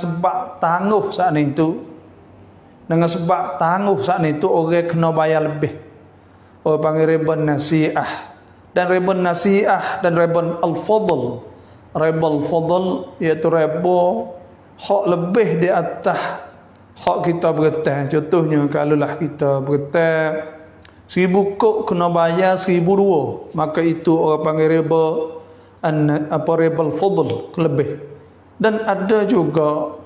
sebab tangguh saat itu, dengan sebab tangguh saat itu orang kena bayar lebih. Orang panggil riba nasi'ah. Dan riba nasi'ah dan riba al-fadl. Riba al-fadl iaitu riba hak lebih di atas hak kita berhutang. Contohnya kalaulah kita berhutang 1,000 kok kena bayar 1,200, maka itu orang panggil riba riba al-fadl, lebih. Dan ada juga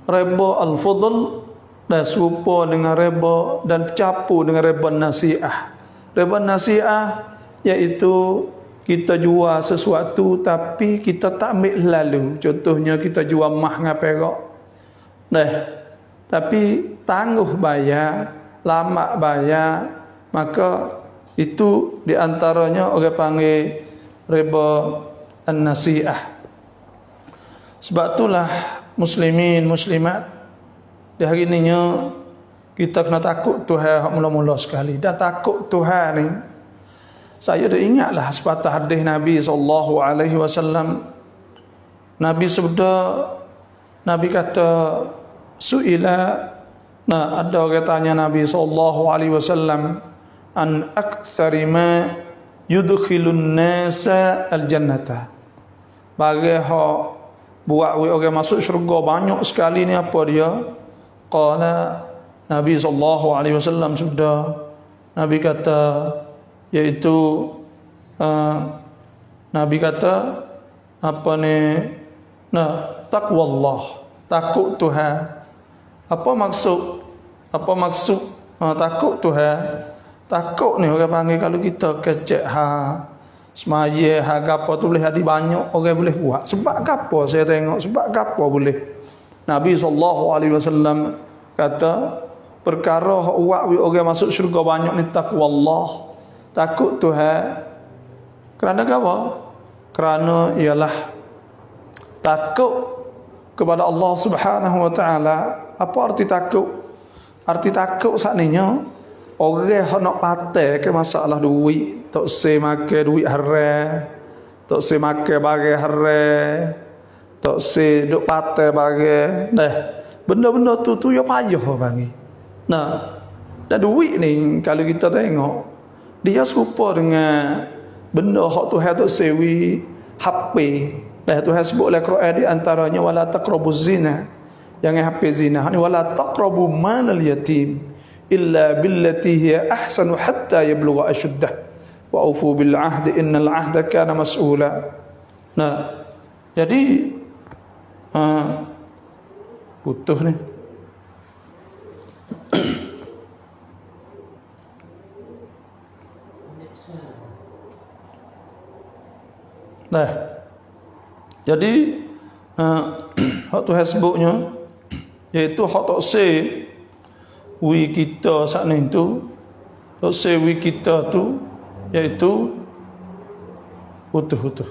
riba al-fadl dan serupa dengan riba dan campur dengan riba nasi'ah. Riba nasi'ah iaitu kita jual sesuatu tapi kita tak ambil lalu. Contohnya kita jual mah dengan perak. Tapi tangguh bayar, lama bayar, maka itu di antaranya orang panggil riba an-nasi'ah. Sebab itulah muslimin muslimat di hari ini kita kena takut Tuhan mula-mula sekali. Dan takut Tuhan ni, saya dah ingatlah sepatah hadis Nabi SAW. Nabi sebut, Nabi kata su'ila, ada orang tanya Nabi SAW an aktsari ma yudkhilun nasa al-jannata. Bagi hak buat orang masuk syurga banyak sekali ni apa dia? Qala, Nabi SAW sudah, Nabi kata, iaitu Nabi kata apa ni? Taqwallah, takut Tuhan. Apa maksud? Takut Tuhan. Takut ni orang panggil kalau kita kecek semaya gapo tu boleh ada banyak orang boleh buat. Sebab gapo saya tengok, sebab gapo boleh. Nabi SAW kata perkara hak buat orang masuk syurga banyak ni taqwallah, takut Tuhan. Kerana apa? Kerana ialah takut kepada Allah Subhanahu wa taala. Apa arti takut? Arti takut sakninya orang yang nak patai ke masalah duit, tak se makan duit haram, tak se makan barang haram, tak se duk patai barang. Benda-benda tu ya payah bagi. Dan duit ni kalau kita tengok, dia serupa dengan benda hak Tuhan tu sewi HP. Tuhan sebut dalam Quran di antaranya wala taqrabuz zina. Jangan HP zina. Ni wala taqrabu malal yatim illa billati hiya ahsanu hatta yablugha ashuddah wa aufu bil ahdi innal ahda kana mas'ula. Jadi butuh ni. Jadi hak Tuhan sebutnya iaitu hak tak se wi kita saat ni tu, tak se wi kita tu iaitu utuh.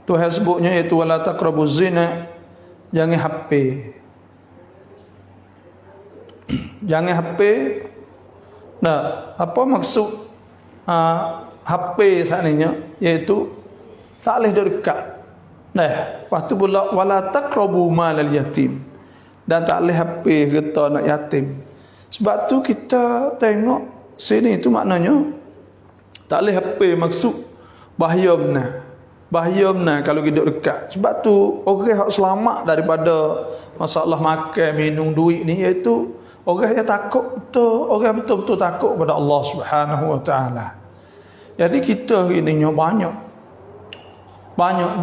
Tuhan sebutnya iaitu wala taqrabuz zina, jangan HP. Jangan HP. Apa maksud HP sakninya? Iaitu tak boleh dekat. Lepas tu pula wala taqrabu malal yatim, dan tak boleh HP harta anak yatim. Sebab tu kita tengok sini tu maknanya tak boleh HP, maksud bahaya benar kalau hidup dekat. Sebab tu orang yang selamat daripada masalah makan, minum, duit ni iaitu orang yang takut betul, orang betul-betul takut kepada Allah Subhanahu wa taala. Jadi kita hari ni banyak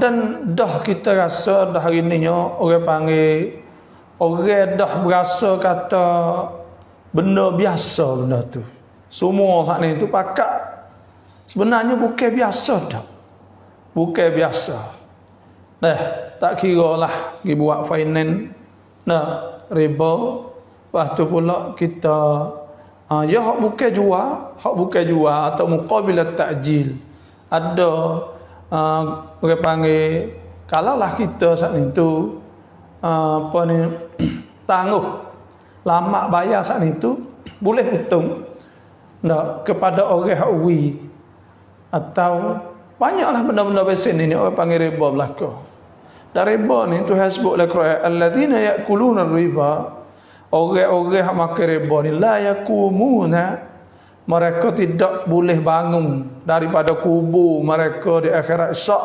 dan dah kita rasa dah hari ni orang panggil, orang dah berasa kata benda biasa benda tu. Semua hak ni tu pakat sebenarnya bukan biasa dah. Bukan biasa. Tak kira lah pergi buat finance, riba. Lepas tu pula kita ya hak bukan jual atau muqabilat ta'jil. Ada orang panggil, kalaulah kita saat ni tu tangguh lama bayar saat ni tu boleh untung. Nah, kepada orang hawi atau banyaklah benda-benda besen ini orang panggil riba belaka. Dan riba ni Tuhan sebut oleh Quran, alladzina ya'kuluna riba, orang-orang yang makan riba ni la yakumuna, mereka tidak boleh bangun daripada kubur mereka di akhirat esok.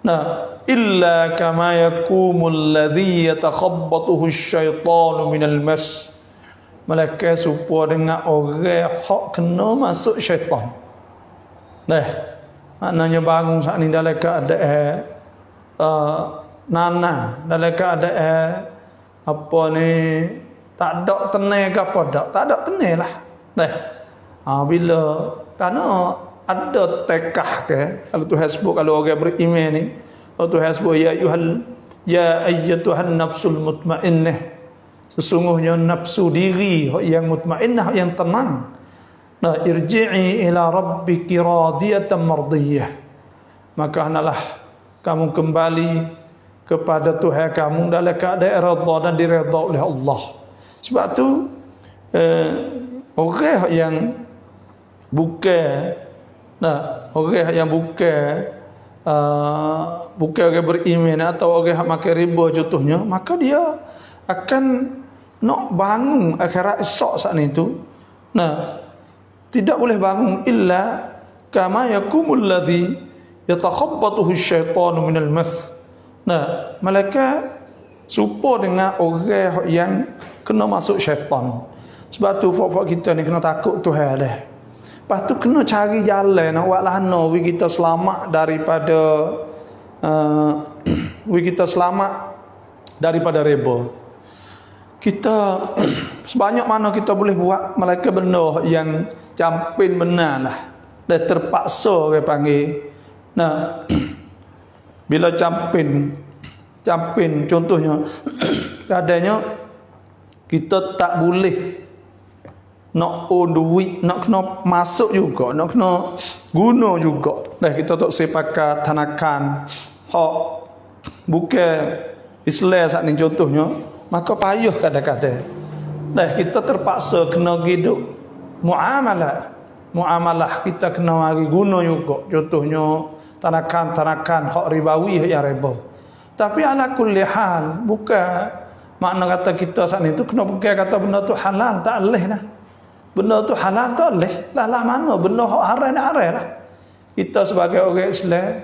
Nah, illa kama yakumul ladzi yatakhabbathu asyaitanu minal mas, malaikat serupa dengan orang hak kena masuk syaitan. Nah, maknanya bangun saat ni dalam keadaan nana, dalam keadaan apa ni, tak ada tenang ke apa dak, tak ada tenang lah. Nah, bila kerana ada tekah ke, kalau Tuhan sebut kalau orang beriman ni, kalau Tuhan sebut ya ayyatuhan nafsul mutmainnah, sesungguhnya nafsu diri yang mutmainnah, yang tenang. Nah, irji'i ila rabbiki radiyatan mardiyah, maka hendaklah kamu kembali kepada Tuhan kamu dalam keadaan redha dan diredha oleh Allah. Sebab tu orang yang bukan, orang yang bukan orang beriman atau orang yang makan riba contohnya, maka dia akan nak bangun akhirat esok saat itu. Tidak boleh bangun illa kama yakumul ladzi yatakhabbathu asyaitanu minal mas. Malaikat serupa dengan orang yang kena masuk syaitan. Sebab tu fak-fak kita ni kena takut Tuhan dah. Lepas tu kena cari jalan nak buat lana kita selamat daripada kita selamat daripada riba. Kita sebanyak mana kita boleh buat malaikat benar yang campin benar lah. Dah terpaksa orang panggil. Bila campin contohnya kadangnya kita tak boleh nak own duit, nak kena masuk juga, nak kena guna juga. Kita tak sepakat tanakan hak bukan Islam saat ni contohnya, maka payah kadang-kadang. Kita terpaksa kena hidup muamalah kita kena mari guna juga. Contohnya tanakan hak ribawi yang riba. Tapi ala kulli hal, bukan makna kata kita saat ni tu kena pegang kata benda tu halal, tak boleh lah. Benda tu halal tak boleh. Lah mana benda hak haram ni haram lah. Kita sebagai orang Islam,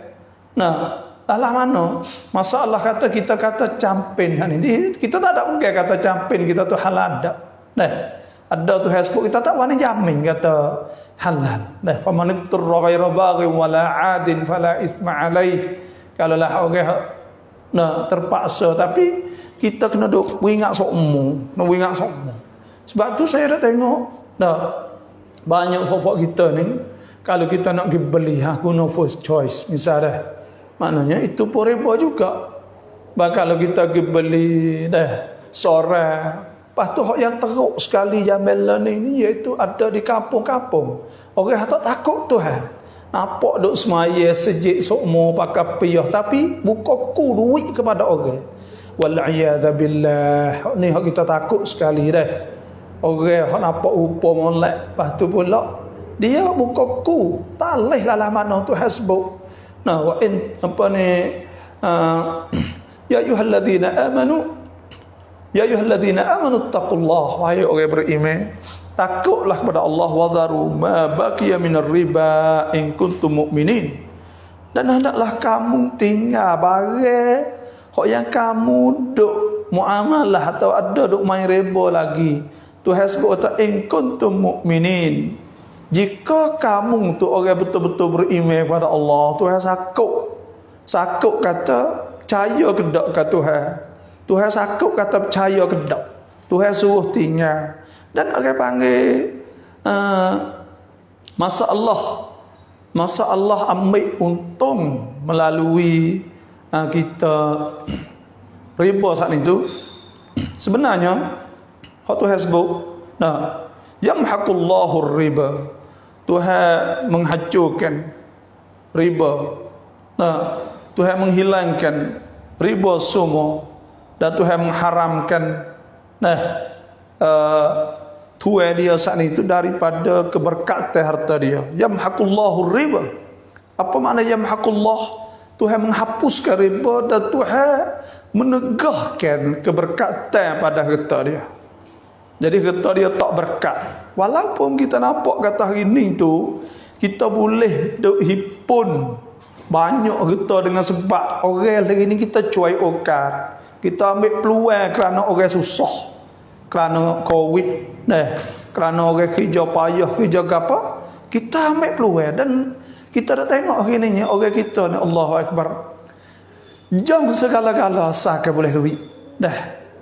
lah mana masalah kata kita kata campin kan ini, kita tak ada pegang kata campin kita tu halal dak. Ada tu Facebook kita tak wani jamin kata halal. Faman ittarra ghaira baghi wala adin fala ithma alaih. Kalau lah orang terpaksa, tapi kita kena duk ingat sokmo, Sebab tu saya dah tengok banyak fok-fok kita ni, kalau kita nak pergi beli guna first choice misalnya, maknanya itu pun riba juga. Kalau kita pergi beli sorang, lepas tu yang teruk sekali zaman ni iaitu ada di kampung-kampung. Orang tak takut Tuhan. Nampak duk semaya sejik sokmo pakai piyah, tapi buka duit kepada orang. Wal'iyadzabillah. Ni hak kita takut sekali dah. Orang hak nampak rupa molek, lepas tu pula dia buka tak leh lah mana tu hasbuk. Wa in apa ni ya ayyuhalladzina amanu taqullaha, wahai orang beriman, takutlah kepada Allah, wadharu ma baqiya minar riba in kuntum mu'minin, dan hendaklah kamu tinggal barang hak yang kamu duk muamalah atau ada duk main riba lagi. Tuhan sebut in kuntum mu'minin, jika kamu tu orang betul-betul beriman kepada Allah. Tuhan sakut kata percaya ke dak ke Tuhan. Tuhan sakut kata percaya ke dak. Tuhan suruh tinggal. Dan orang panggil masa Allah ambil untung melalui kita riba saat itu. Sebenarnya hak Tuhan sebut yamhaqullahu riba, Tuhan menghancurkan riba. Tuhan menghilangkan riba semua, dan Tuhan mengharamkan tuai dia saat itu daripada keberkatan harta dia. Yamhaqullahu riba. Apa makna yamhaqullah? Tuhan menghapuskan riba dan Tuhan menegahkan keberkatan pada harta dia. Jadi harta dia tak berkat. Walaupun kita nampak kata hari ni tu kita boleh duk hipun banyak harta dengan sebab orang hari ni kita cuai okat. Kita ambil peluang kerana orang susah. Kerana Covid, kerana orang kerja payah, kerja apa, kita ambil peluang. Dan kita dah tengok hari ni orang kita ni, Allahu Akbar, jang segala-gala asalkan boleh duit.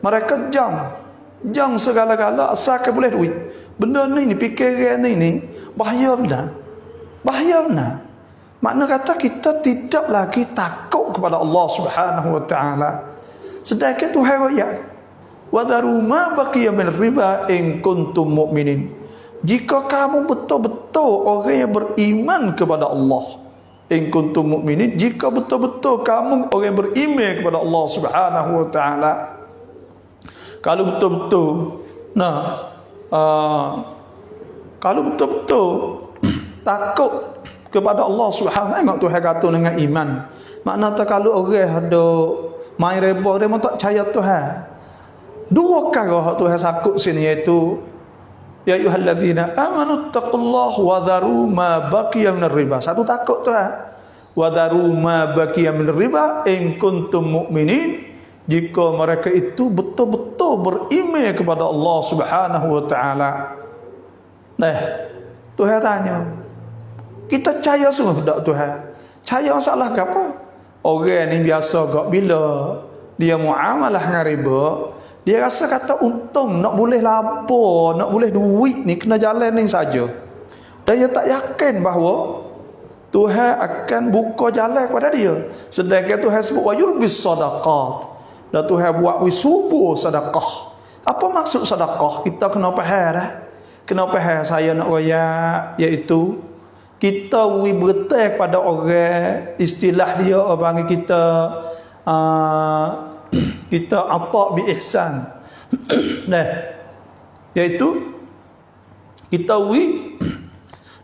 Mereka jang segala-gala asalkan boleh duit. Benda ni fikiran ni bahaya benar. Bahaya benar. Makna kata kita tidak lagi takut kepada Allah Subhanahu wa taala. Sedangkan Tuhan royak, wa dharu ma baqiya min riba in kuntum mu'minin. Jika kamu betul-betul orang yang beriman kepada Allah, in kuntum mu'minin, jika betul-betul kamu orang yang beriman kepada Allah Subhanahu wa taala. Kalau betul-betul kalau betul-betul takut kepada Allah Subhanahu, tengok Tuhan kata dengan iman. Makna tak kalau orang ada main reba dia tak percaya Tuhan. Dua perkara Tuhan sakut sini, iaitu ya ayyuhallazina amanu taqullaha wa dharu ma baqiya minar riba. Satu takut Tuhan. Wa dharu ma baqiya minar riba in kuntum mu'minin. Jika mereka itu betul-betul beriman kepada Allah Subhanahu wa taala. Tuhan tanya, kita percaya sungguh tak Tuhan? Percaya masalah ke apa? Orang ni biasa gak bila dia muamalah dengan riba, dia rasa kata untung, nak boleh laba, nak boleh duit ni kena jalan ni saja. Dan dia tak yakin bahawa Tuhan akan buka jalan kepada dia. Sedangkan Tuhan sebut wa yurbis sadaqat. Dan Tuhan buat wisubur sedekah. Apa maksud sedekah? Kita kena faham dah. Kena faham saya nak royak, iaitu kita bertai kepada orang, istilah dia orang panggil kita kita apa bi ihsan. Iaitu kita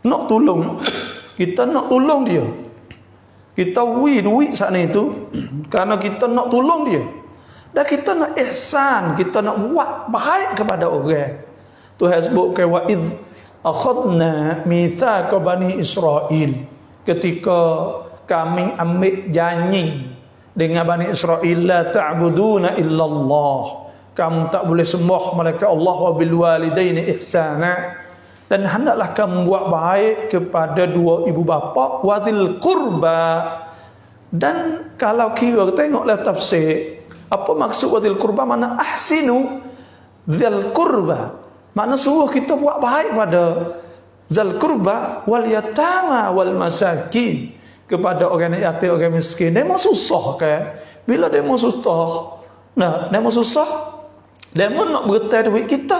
nak tolong, kita nak tolong dia. Kita duit saat ni tu kerana kita nak tolong dia. Dan kita nak ihsan, kita nak buat baik kepada orang. Tuhan sebutkan wa id akhadna mithaqa bani Israel, ketika kami ambil janji dengan Bani Israel, la ta'buduna illallah, kamu tak boleh sembah malaikat Allah, wa bil walidaini ihsana, dan hendaklah kamu buat baik kepada dua ibu bapa, wadil qurba. Dan kalau kira tengoklah tafsir, apa maksud wadil qurba? Mana ahsinu dzal qurba, makna suruh kita buat baik pada zal qurba wal yatama wal masakin, kepada orang yatim, orang miskin. Demo susah kan? Bila demo susah, demo susah, demo nak bertai duit kita.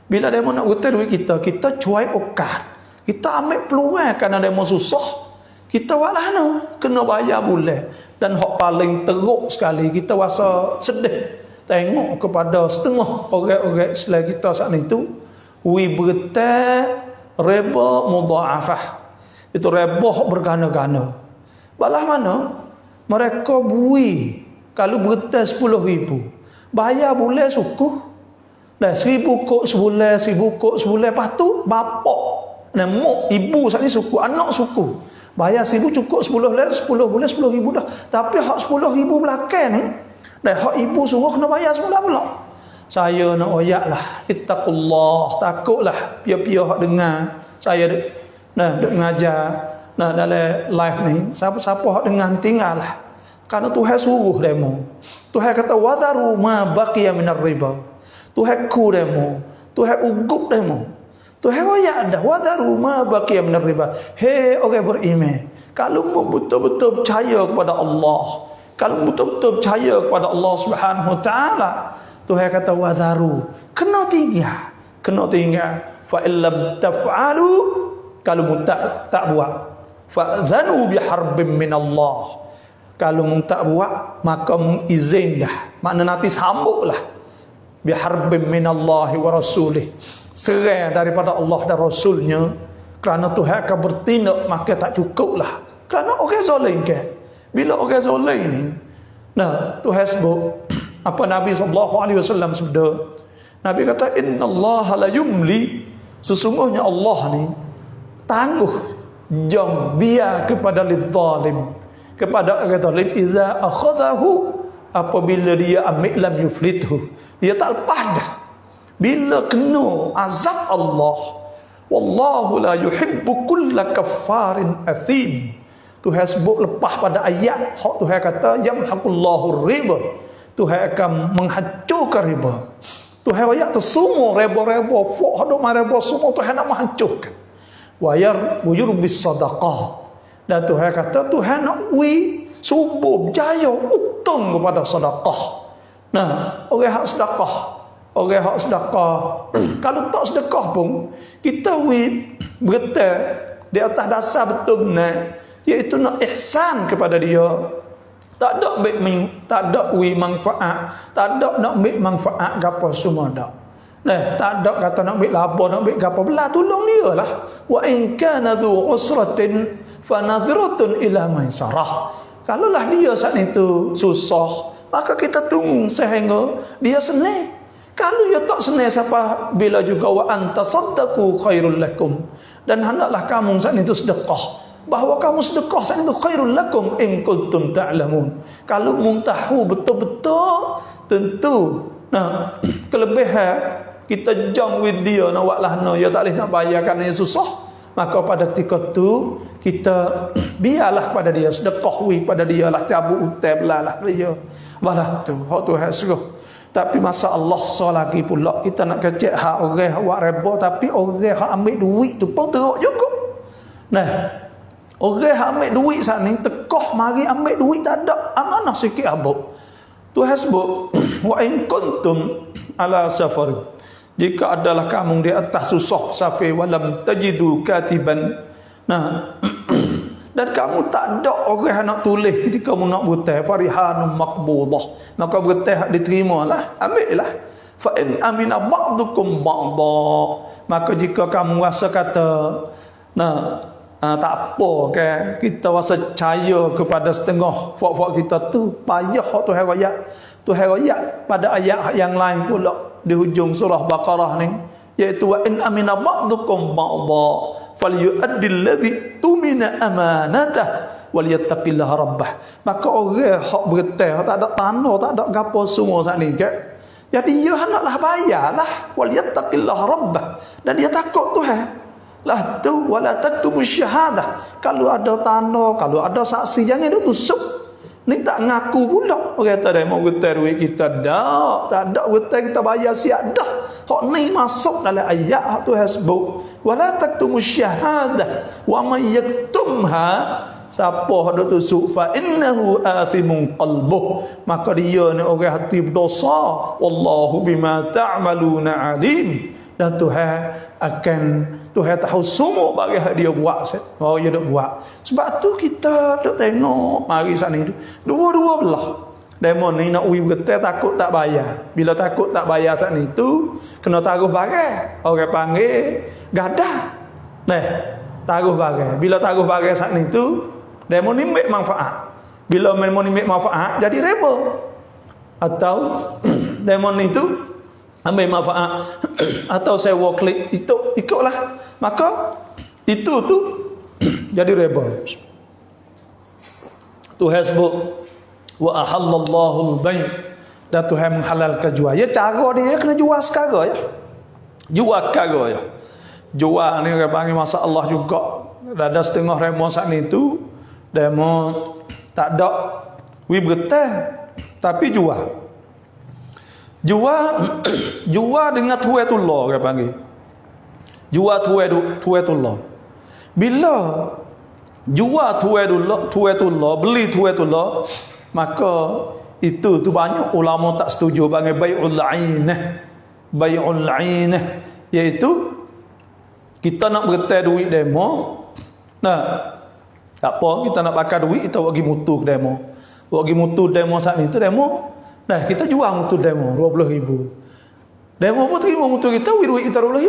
Bila demo nak bertai duit kita, kita cuai okat, kita ambil peluang kerana demo susah. Kita walah kena bayar bulan. Dan hak paling teruk sekali, kita rasa sedih tengok kepada setengah orang-orang Islam kita saat itu bertai riba mudha'afah. Itu riba bergana-gana. Balah mana mereka kalau bertai 10,000, bayar bulan suku. Dah 1,000 kok sebulan, 1,000 kok sebulan. Lepas tu bapak dan mak, ibu saat ni suku, anak suku, bayar 1,000 cukup 10 bulan 10,000 dah. Tapi hak 10,000 belakang ni, dah hak ibu suruh kena bayar semula pula. Saya nak oyaklah, ittaqullah, takutlah pia-pia hak dengar saya duk mengajar dalam live ni, siapa-siapa hak dengar ni tinggallah. Kerana Tuhan suruh demo. Tuhan kata wadharu ma baqiya minar riba. Tuhan ku demo, Tuhan ugup demo. Tuhan oyak dah wadharu ma baqiya minar riba. Hei orang beriman, kalau betul-betul percaya kepada Allah, kalau betul-betul percaya kepada Allah Subhanahu wa taala, Tuhan kata wadharu, kena tinggal. Fa illam taf'alu, kalau tak buat, fa'dhanu biharbin minallah, kalau tak buat maka izin dah, makna nanti sambutlah biharbin minallahi wa rasulih, serai daripada Allah dan Rasulnya, kerana Tuhan akan bertindak, maka tak cukuplah. Kerana orang zalim ke? Bila orang zalim ni, nah, Tuhan sebut apa Nabi SAW sabda. Nabi kata, Inna Allah la yumli, sesungguhnya Allah ni tangguh jam biar kepada lidzalim, kepada orang zalim, iza akhadahu, apabila dia ambil lam yuflithu, dia tak lepas dah bila kena azab Allah. Wallahu la yuhibbu kulla kaffarin athim. Tuhan sebut lepas pada ayat hak Tuhan kata yamhaqullahu riba, Tuhan akan menghancurkan riba. Tuhan ayat tu semua riba-riba fok hak riba semua Tuhan nak menghancurkan. Wa yurbis sadaqat, dan Tuhan kata Tuhan nak subuh berjaya untung kepada sedekah. Nah, orang hak sedekah, orang hak sedekah kalau tak sedekah pun kita bergetar di atas dasar betul benar, iaitu nak ihsan kepada dia. Tak ada manfaat, tak ada nak ambil manfaat gapo semua dak. Nah, tak ada kata nak ambil laba, nak ambil gapo, belah tolong dia lah. Wa in kana dhu usratin fa nadhiratun ila maisarah. Kalaulah dia saat itu susah, maka kita tunggu sehingga dia senang. Kalau dia tak senang, siapa bila juga wa antasaddaqu khairul lakum, dan hendaklah kamu saat itu sedekah, bahawa kamu sedekah saat itu khairul lakum in kuntum ta'lamun. Kalau mung tahu betul-betul, tentu nah kelebihan kita jam with dia nak buat lahna, dia tak boleh nak bayar kerana dia susah, maka pada ketika tu kita biarlah pada dia, sedekah pada dia lah, cabut hutang belalah dia. Balah tu hak Tuhan suruh. Tapi masa Allah lagi pula kita nak kecek hak orang hak buat riba, tapi orang hak ambil duit tu pun teruk juga. Nah, orang hak ambil duit saat ni tekah mari ambil duit tak ada amanah sikit abuk. Tuhan sebut wa in kuntum ala safar, jika adalah kamu di atas susah safar, walam tajidu katiban, nah dan kamu tak ada orang nak tulis ketika kamu nak berhutang, farihanum maqbudah, maka berhutang diterimalah, ambillah. Fa in amina ba'dukum ba'da, maka jika kamu rasa kata nah tak apa ke, kita rasa percaya kepada setengah fak-fak kita tu, payah hak Tuhan ayat. Tuhan ayat pada ayat yang lain pula di hujung surah Baqarah ni, iaitu wa in amina ba'dukum ba'da falyu'addi alladhi tumina amanatah walyattaqillaha rabbah. Maka orang hak bergetah, tak ada tanah, tak ada gapo semua saat ni ke, jadi dia hendaklah bayarlah, walyattaqillaha rabbah, dan dia takut Tuhan lah tu. Wala taktumus syahadah, kalau ada tanah, kalau ada saksi, jangan dia tusuk. Ni tak ngaku pula. Orang kata dia mau getar duit kita, tak ada getar kita bayar siap dah. Hak ni masuk dalam ayat hak Tuhan sebut wala taktumus syahadah wa may yaktumha, siapa hendak tusuk fa innahu athimun qalbuh, maka dia ni orang hati berdosa. Wallahu bima ta'maluna alim, dan Tuhan tahu semua bagi dia buat. Oh dia dak buat. Sebab tu kita dak tengok mari sana itu dua-dua belah. Demo ni nak uji bergetar takut tak bayar. Bila takut tak bayar saat itu kena taruh barang. Orang panggil gadah. Nah, taruh barang. Bila taruh barang saat itu demo ni ambil manfaat. Bila demo ni ambil manfaat jadi riba. Atau demo ni tu ambil manfaat atau sewa klik itu ikutlah, maka itu tu jadi riba. Tuhan sebut wa ahallallahu al-bay', dan Tuhan menghalalkan jual. Ya cara dia kena jual sekarang ya. Jual sekarang ya. Jual ni orang panggil masalah juga. Ada setengah remo saat ni tu demo tak ada bergetah tapi jual. Jual dengan tuatullah orang panggil. Jual tuatullah. Bila jual tuatullah, beli tuatullah, maka itu tu banyak ulama tak setuju panggil bai'ul 'ainah. Bai'ul 'ainah iaitu kita nak bergetar duit demo. Nah, tak apa, kita nak pakai duit kita bagi mutu ke demo. Bagi mutu demo saat itu demo. Nah, kita jual mutu demo 20,000. Demo pun terima mutu kita, duit kita 20,000.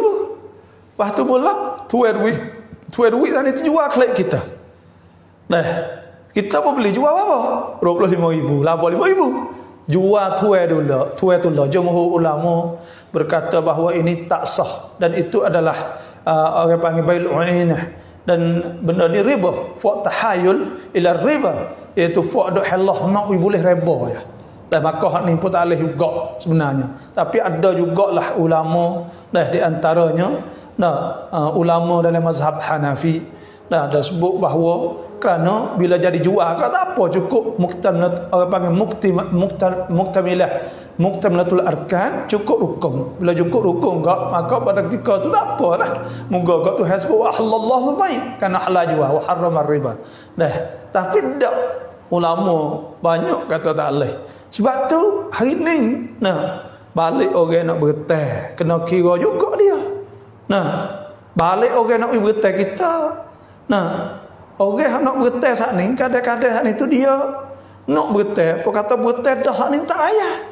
Lepas tu pula, tuai duit tadi tu jual kelak kita. Nah, kita pun beli jual apa? 25,000, laba 5,000. Jual tuai dulu, tuai tu lah. Jumhur ulama berkata bahawa ini tak sah dan itu adalah orang panggil bail uinah, dan benda ni riba, fa tahayul ila riba, iaitu fa dok halah nak boleh riba ya. Dan maka hak ni pun tak boleh juga sebenarnya. Tapi ada jugalah ulama di antaranya ulama dalam mazhab Hanafi ada sebut bahawa kerana bila jadi jual tak apa, cukup muktamilatul arkan, cukup rukun. Bila cukup rukun maka pada ketika tu tak apalah. Moga tu hasbu halallahu baik kana halal jual wa harrama riba. Tapi tak, ulama banyak kata tak boleh. Sebab tu hari ni balik orang nak bertai kena kira juga dia. Balik orang nak bertai kita. Orang yang nak bertai saat ni, kadang-kadang saat ni tu dia nak bertai, apa kata bertai dah saat ni tak payah.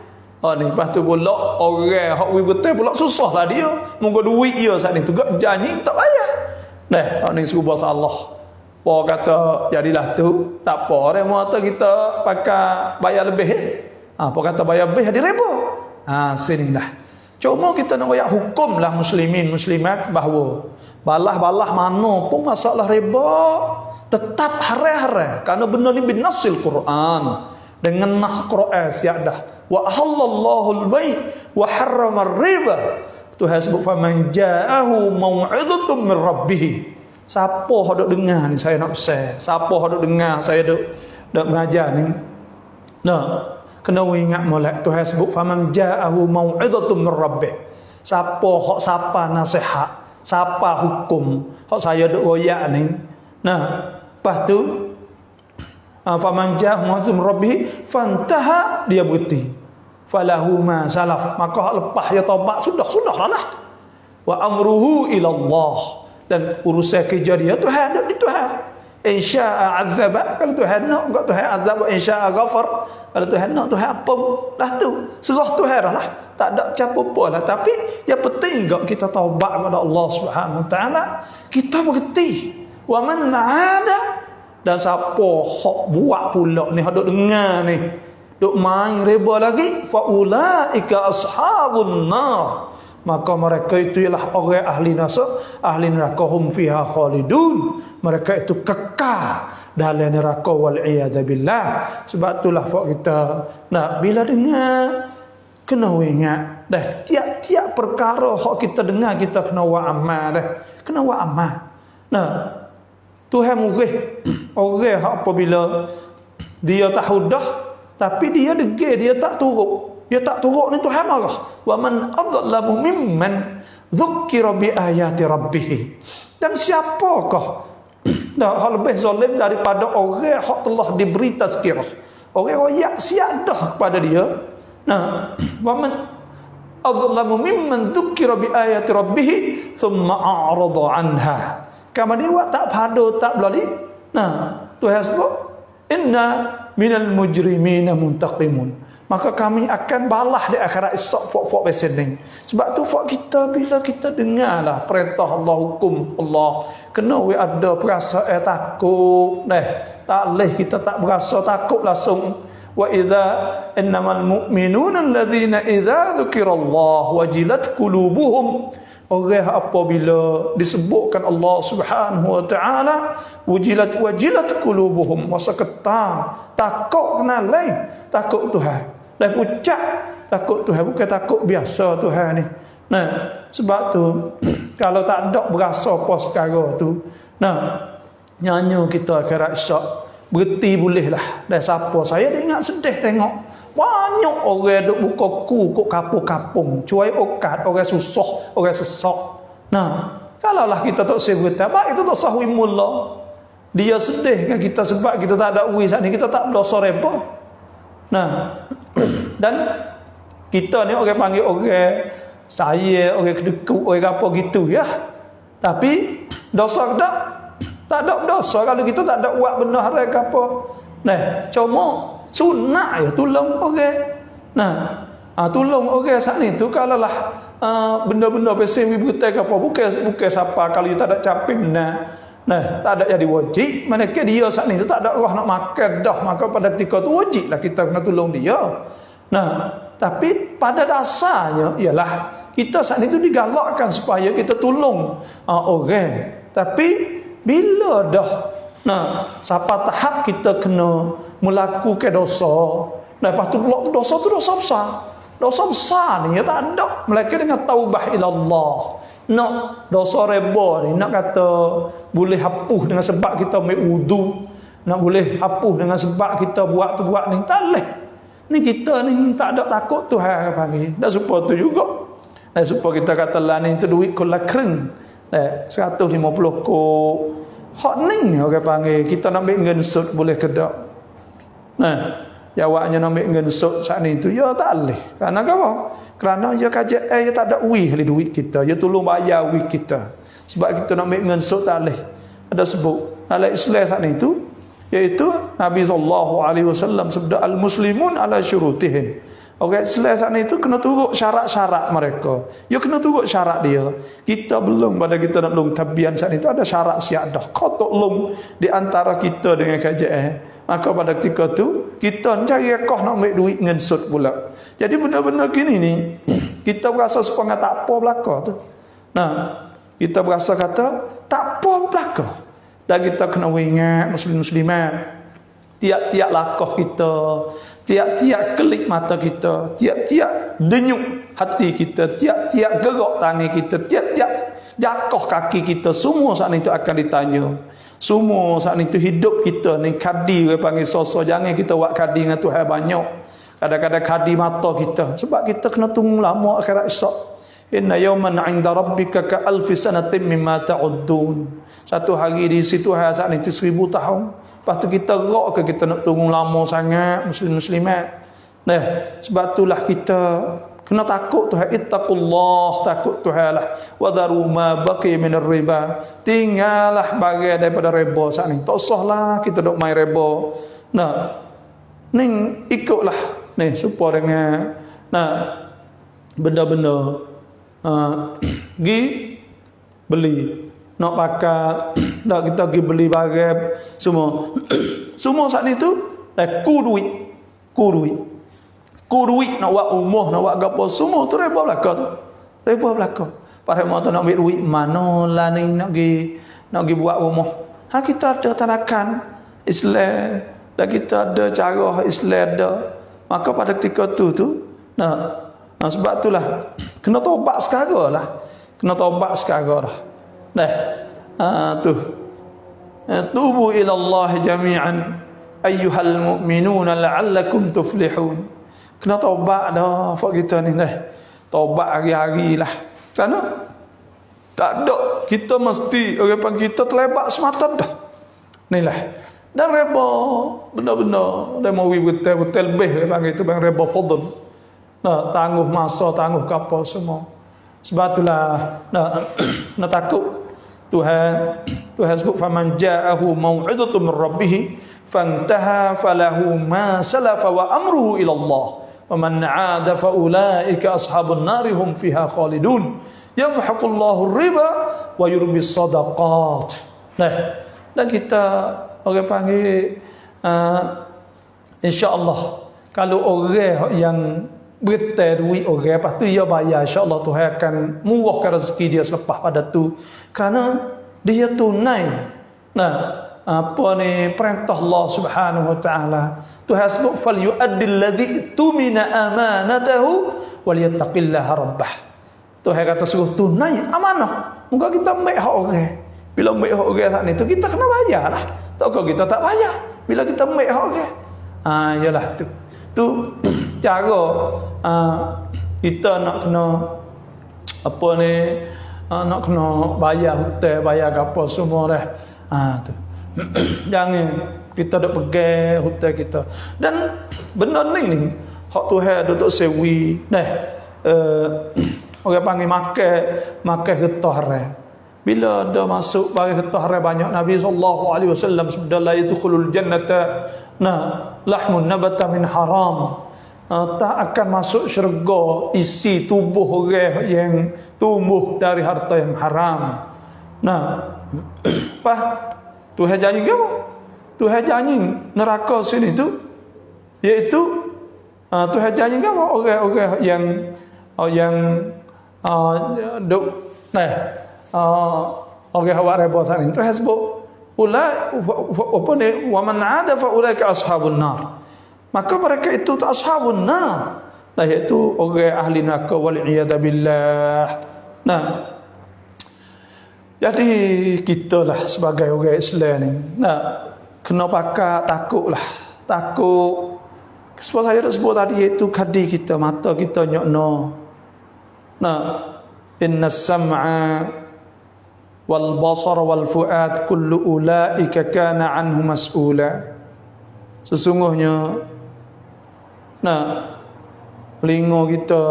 Ni lepas tu pula orang hak bertai pula susahlah dia. Moga duit dia saat ni tu gak janji tak payah. Hak ni suruh Allah. Apa kata jadilah tu, tak apa, orang kata kita pakai bayar lebih. Apa kata bayar lebih di riba. Sinilah. Cuma kita nak ayat hukum lah muslimin muslimat bahawa balah-balah mana pun masalah riba tetap haram-haram kerana benda ni binasil Quran, dengan nah Quran siadah wa halallahu al-bay' wa harrama ar-riba. Tuhan sebut faman ja'ahu mau'izatun min rabbih. Siapa hendak dengar ni saya nak share, siapa hendak dengar saya dak mengajar ni, kena ingat molek Tuhan sebut faman ja'ahu mau'izatun min rabbih. Siapa nasihat, siapa hukum hak saya dak royak ni. Lepas tu faman ja'ahu mau'izatun min rabbih fantaha, dia berhenti, falahu ma salaf, maka hak lepas dia taubat sudahlah. Wa amruhu ila Allah, dan urusan kerja dia Tuhan nak di Tuhan. Insya'a azab, kalau Tuhan nak enggak Tuhan azab, insya'a ghafar, kalau Tuhan nak Tuhan apa dah tu serah Tuhan lah, tak ada apa-apa lah. Tapi yang penting enggak kita taubat kepada Allah Subhanahu Wa Taala, kita mengerti wa man ada, dan siapa hak buat pula ni, hak duk dengar ni duk main riba lagi, fa ulaika ashabun nar, maka mereka itu ialah orang ahli neraka, hum fiha khalidun, mereka itu kekal dalam neraka wal iyad billah. Sebab itulah kita bila dengar kena ingat tiap-tiap perkara hak kita dengar kita kena buat amal kena buat amal. Tuhan murih orang hak apabila dia tahu dah tapi dia degil, dia tak turut. Dia tak turut ni Tuhan marah. Wa man adzallamu mimman dzukkira bi ayati rabbih. Dan siapakah hak lebih zalim daripada orang hak telah diberi tazkirah, orang royak siap dah kepada dia. Wa man adzallamu mimman dzukkira bi ayati rabbih thumma a'rada anha. Kamu dia tak pada tak belali. Tuhan sebut inna minal mujrimina muntaqimun, maka kami akan balah di akhirat esok fok besening. Sebab tu fok kita bila kita dengarlah perintah Allah, hukum Allah, kena ada perasaan takut. Tak leh kita tak berasa takut langsung. Wa idza innamal mu'minuna alladhina idza dzukirallahu wajilat qulubuhum. Orang apabila disebutkan Allah Subhanahu Wa Taala, wajilat qulubuhum, masa ketam takut kenal lain, takut Tuhan. Dan ucap takut Tuhan, bukan takut biasa Tuhan ni. Sebab tu kalau tak ada berasa apa sekarang tu, nyanyi kita akhirat esok berhenti bolehlah. Dan siapa saya dia ingat sedih tengok banyak orang duk buka kok kapung-kapung, cuai okat, orang susah, orang sesak. Kalaulah kita tak sebut apa itu tak sahwi mula. Dia sedih dengan kita sebab kita tak ada uang saat ni, kita tak berdosa reba. Dan kita ni orang panggil orang saya, orang kedekut, orang apa gitu ya. Tapi dosa tak ada dosa kalau kita tak ada buat benda haram ke apa. Cuma sunat ya tolong orang. Tolong orang saat ni tu kalau lah benda-benda pesen berita ke apa, bukan siapa kalau you tak ada capim nah tak ada jadi wajib, manakah dia saat ni tu tak ada roh nak makan dah, maka pada ketika tu wajib lah kita kena tolong dia. Nah, tapi pada dasarnya ialah kita saat ni tu digalakkan supaya kita tolong orang. Tapi bila dah sampai tahap kita kena melakukan dosa, lepas tu pula dosa tu dosa besar. Dosa besar ni ya tak ada, melainkan dengan taubah ilallah. Nak dosa reba ni nak kata boleh hapus dengan sebab kita ambil wudu, nak boleh hapus dengan sebab kita buat ni, tak boleh. Ni kita ni tak ada takut Tuhan panggil. Dan supaya tu juga. Dan supaya kita kata lah ni tu duit kula kering. 150 kok. Hak ni orang panggil kita nak ambil ngensut boleh ke tak? Jawabnya nak ambil ngensut saat ni tu ya tak boleh. Kerana apa? Kerana ya kajian ya tak ada wih li duit kita. Ya tolong bayar wih kita. Sebab kita nak ambil ngensut tak boleh. Ada sebut dalam Islam saat ni tu, iaitu Nabi SAW sabda al-muslimun ala syurutihim. Orang Islam saat ni tu kena turut syarat-syarat mereka. Ya kena turut syarat dia. Kita belum pada kita nak long tabian saat ni tu ada syarat siap dah. Kau tak long di antara kita dengan kajian. Maka pada ketika tu kita cari kau nak ambil duit ngensut pula. Jadi benda-benda gini ni kita berasa supaya tak apa belaka tu. Kita berasa kata tak apa belaka. Dan kita kena ingat muslim-muslimat, tiap-tiap langkah kita, tiap-tiap kelip mata kita, tiap-tiap denyuk hati kita, tiap-tiap gerak tangan kita, tiap-tiap jatuh kaki kita, semua saat itu akan ditanya. Semua saat itu hidup kita ni kadi orang panggil sosok. Jangan kita buat kadi dengan Tuhan banyak. Kadang-kadang kadi mata kita. Sebab kita kena tunggu lama akhirat esok. Inna yawman 'inda rabbika ka alfi sanatin mimma ta'uddun. Satu hari di situ hari saat itu 1000 tahun. Lepas tu kita gerak ke kita nak tunggu lama sangat muslim-muslimat. Sebab itulah kita kena takut Tuhan. Ittaqullah, takut Tuhan lah. Wa dharu ma baqi min riba. Tinggallah bagai daripada riba saat ni. Tak usahlah kita dok main riba. Ni ikutlah ni supaya dengan benda-benda gi beli nak pakai nak kita pergi beli barang semua saat ni tu ku duit nak buat rumah nak buat apa semua tu riba belaka pada mata nak ambil duit mana lah ni nak pergi buat rumah. Kita ada tanakan Islam dan kita ada cara Islam ada, maka pada ketika tu sebab itulah kena taubat sekarang lah. Tubu ila Allah jami'an ayyuhal mu'minuna la'allakum tuflihun. Kena taubat dah fak kita ni taubat hari-hari lah. Kerana tak ada kita mesti orang panggil kita terlebat semata dah. Inilah. Dan reba benda-benda dia mau betul-betul lebih panggil itu bang reba fadl. Tangguh masa, tangguh kapal semua. Sebab itulah nak takut Tuhan sebut faman ja'ahu mau'izatun min rabbih fantaha falahu ma salafa wa amruhu ila Allah wa man 'ada fa ulaika ashabun nar hum fiha khalidun yamhaqullahu riba wa yurbis sadaqat. Dan kita orang panggil insya-Allah kalau orang yang bertai duit orang lepas tu dia bayar, insya-Allah Tuhan akan murahkan rezeki dia selepas pada tu kerana dia tunai perintah Allah Subhanahu wa taala. Tuhan sebut fal yu'addil ladzi tumina amanatahu wal yattaqillaha rabbah. Tuhan kata suruh tunai amanah. Muka kita ambil hak orang. Bila ambil hak orang saat ni tu kita kena bayarlah. Tak kau kita tak bayar bila kita ambil hak orang. Yalah tu cara kita nak kena nak kena bayar hutang, bayar apa semua dah. Tu. Jangan kita dak pegang hutang kita. Dan benda ni hak Tuhan duduk sewi. Orang panggil makan getah haram. Bila dah masuk bagi getah haram banyak Nabi SAW sabda la yadkhulul jannata lahmun nabata min haram. tak akan masuk syurga isi tubuh orang yang tumbuh dari harta yang haram. Nah, apa? Tuhan janji apa? Tuhan janji neraka sini tu, iaitu Tuhan janji apa? Orang-orang yang duk orang awak reba sana. Tuhan sebut apa ni? Wa man 'ada fa ulaika ashabun nar. Maka mereka itu ashabun nar. Nah, iaitu orang ahli neraka wal iyad billah. Nah, jadi kita lah sebagai orang Islam ni, nah, kena pakai takutlah. Takut. Sebab saya dah sebut tadi, iaitu kadi kita, mata kita nyokno. Nah, inna sam'a wal basar wal fuad kullu ulaika kana anhu mas'ula. Sesungguhnya, nah, telinga kita,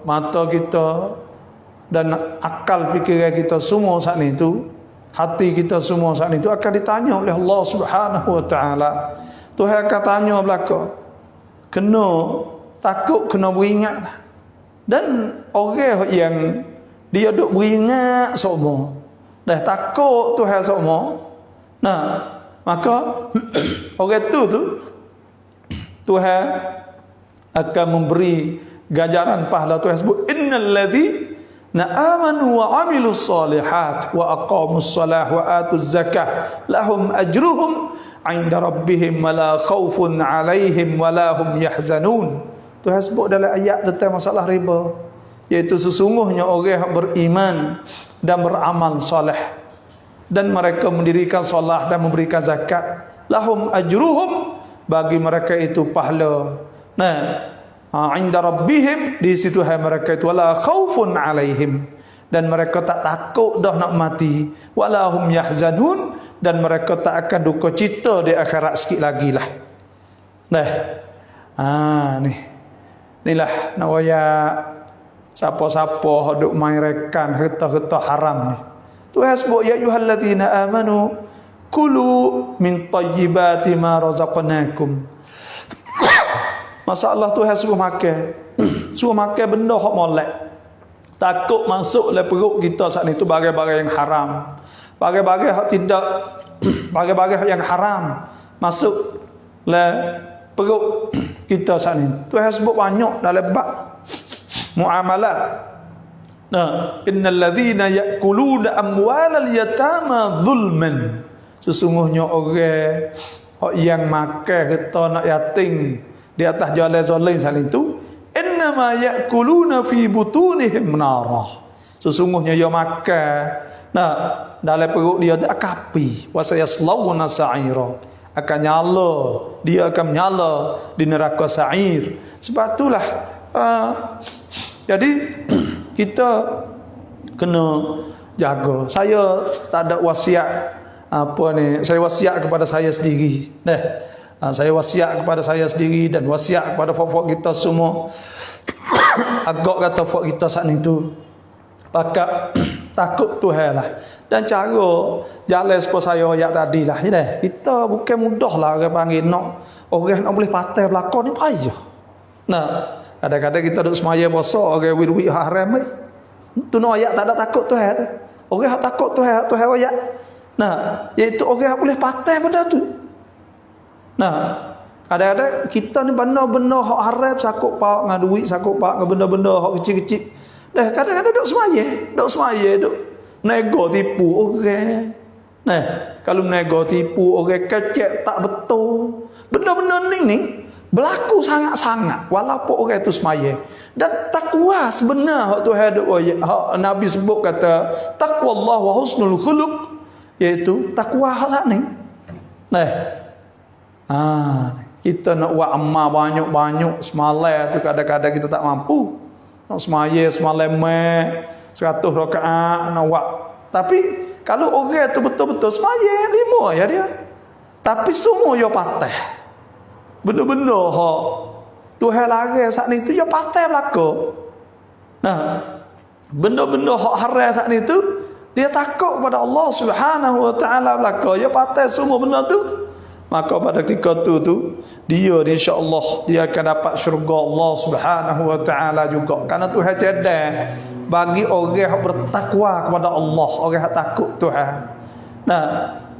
mata kita dan akal fikiran kita semua saat itu, hati kita semua saat itu akan ditanya oleh Allah Subhanahu wa taala. Tuhan akan tanya belaka. Kena takut, kena beringat. Dan orang yang dia duk beringat semua, dah takut Tuhan semua. Nah, maka orang tu Tuhan akan memberi ganjaran pahala. Tuhan sebut innal ladzina amanu wa 'amilus solihat wa aqamus shalah wa atuz zakah lahum ajruhum 'inda rabbihim wa la khaufun 'alaihim wa la hum yahzanun. Tuhan sebut dalam ayat tentang masalah riba, iaitu sesungguhnya orang yang beriman dan beramal soleh dan mereka mendirikan solat dan memberikan zakat, lahum ajruhum, bagi mereka itu pahala. Nah, 'inda rabbihim, di situ hai mereka itu, wala khaufun 'alaihim, dan mereka tak takut dah nak mati, wala hum yahzanun, dan mereka tak akan duka cita di akhirat sikit lagi lah. Nah, inilah nawaya siapa-siapa duk main rekan harta-harta haram ni. Tuhan sebut ya ayyuhalladzina amanu kulu min thayyibati ma razaqnakum. Masalah Tuhan suruh makan benda hak molek. Takut masuk dalam perut kita saat itu barang-barang yang haram. Barang-barang hak tidak, barang-barang yang haram masuk dalam perut kita saat ini. Tuhan sebut banyak dalam bab muamalat. Nah, innal ladzina ya'kuluna amwalal yatama zulman. Sesungguhnya orang yang makan harta anak yatim di atas jalan zalim saat itu, innama ya'kuluna fi butunihim narah. Sesungguhnya dia makan, nah, dalam perut dia ada api, wa sayaslawna sa'ira, akan nyala, dia akan menyala di neraka sa'ir. Sebab itulah jadi kita kena jaga. Saya tak ada wasiat apa ni, saya wasiat kepada saya sendiri. Saya wasiat kepada saya sendiri dan wasiat kepada fak-fak kita semua. Agak kata fak kita saat itu pakat takut Tuhan lah. Dan cara jalan seperti saya ayat tadi lah. Kita bukan mudah lah orang panggil orang nak boleh patah belakang ni payah. Nah, kadang-kadang kita duduk semaya puasa orang wiri haram tu ayat tak ada takut Tuhan tu. Orang yang takut Tuhan ayat. Nah, iaitu orang yang boleh patah benda tu. Nah, kadang-kadang kita ni benda-benda hak haram, sakut pak dengan duit, sakut pak dengan benda-benda hak kecil-kecil. Kadang-kadang duk semaya, duk nego tipu orang. Nah, kalau nego tipu orang kecil tak betul. Benda-benda ni berlaku sangat-sangat walaupun orang itu semaya. Dan takwa sebenar hak Tuhan hak Nabi sebut kata taqwallah wa husnul khuluq, iaitu takwa hak ni. Kita nak buat amal banyak-banyak semalam tu kadang-kadang kita tak mampu. Nak semaya semalam 100 rakaat nak buat. Tapi kalau orang tu betul-betul semaya 5 ya dia. Tapi semua dia patah. Benda-benda hak Tuhan larang saat ni tu dia patah belaka. Nah, benda-benda hak haram saat ni tu dia takut kepada Allah Subhanahu wa taala belaka. Dia patah semua benda tu. maka pada ketika tu dia insya-Allah dia akan dapat syurga Allah Subhanahu wa taala juga. Karena Tuhan cedek bagi orang yang bertakwa kepada Allah, orang yang takut Tuhan. Nah,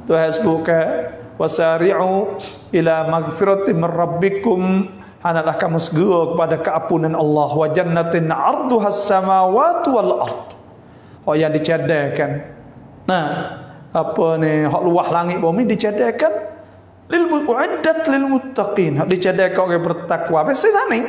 Tuhan sebutkan wasari'u ila maghfiratin min rabbikum, hendaklah kamu segera kepada keampunan Allah, wa jannatin 'arduhas samawati wal ard. Oh, yang dicedekkan. Nah, apa ni, hak luah langit bumi dicedekkan lil mu'addat lil muttaqin, hak dicedekkan orang bertakwa. Biasa ni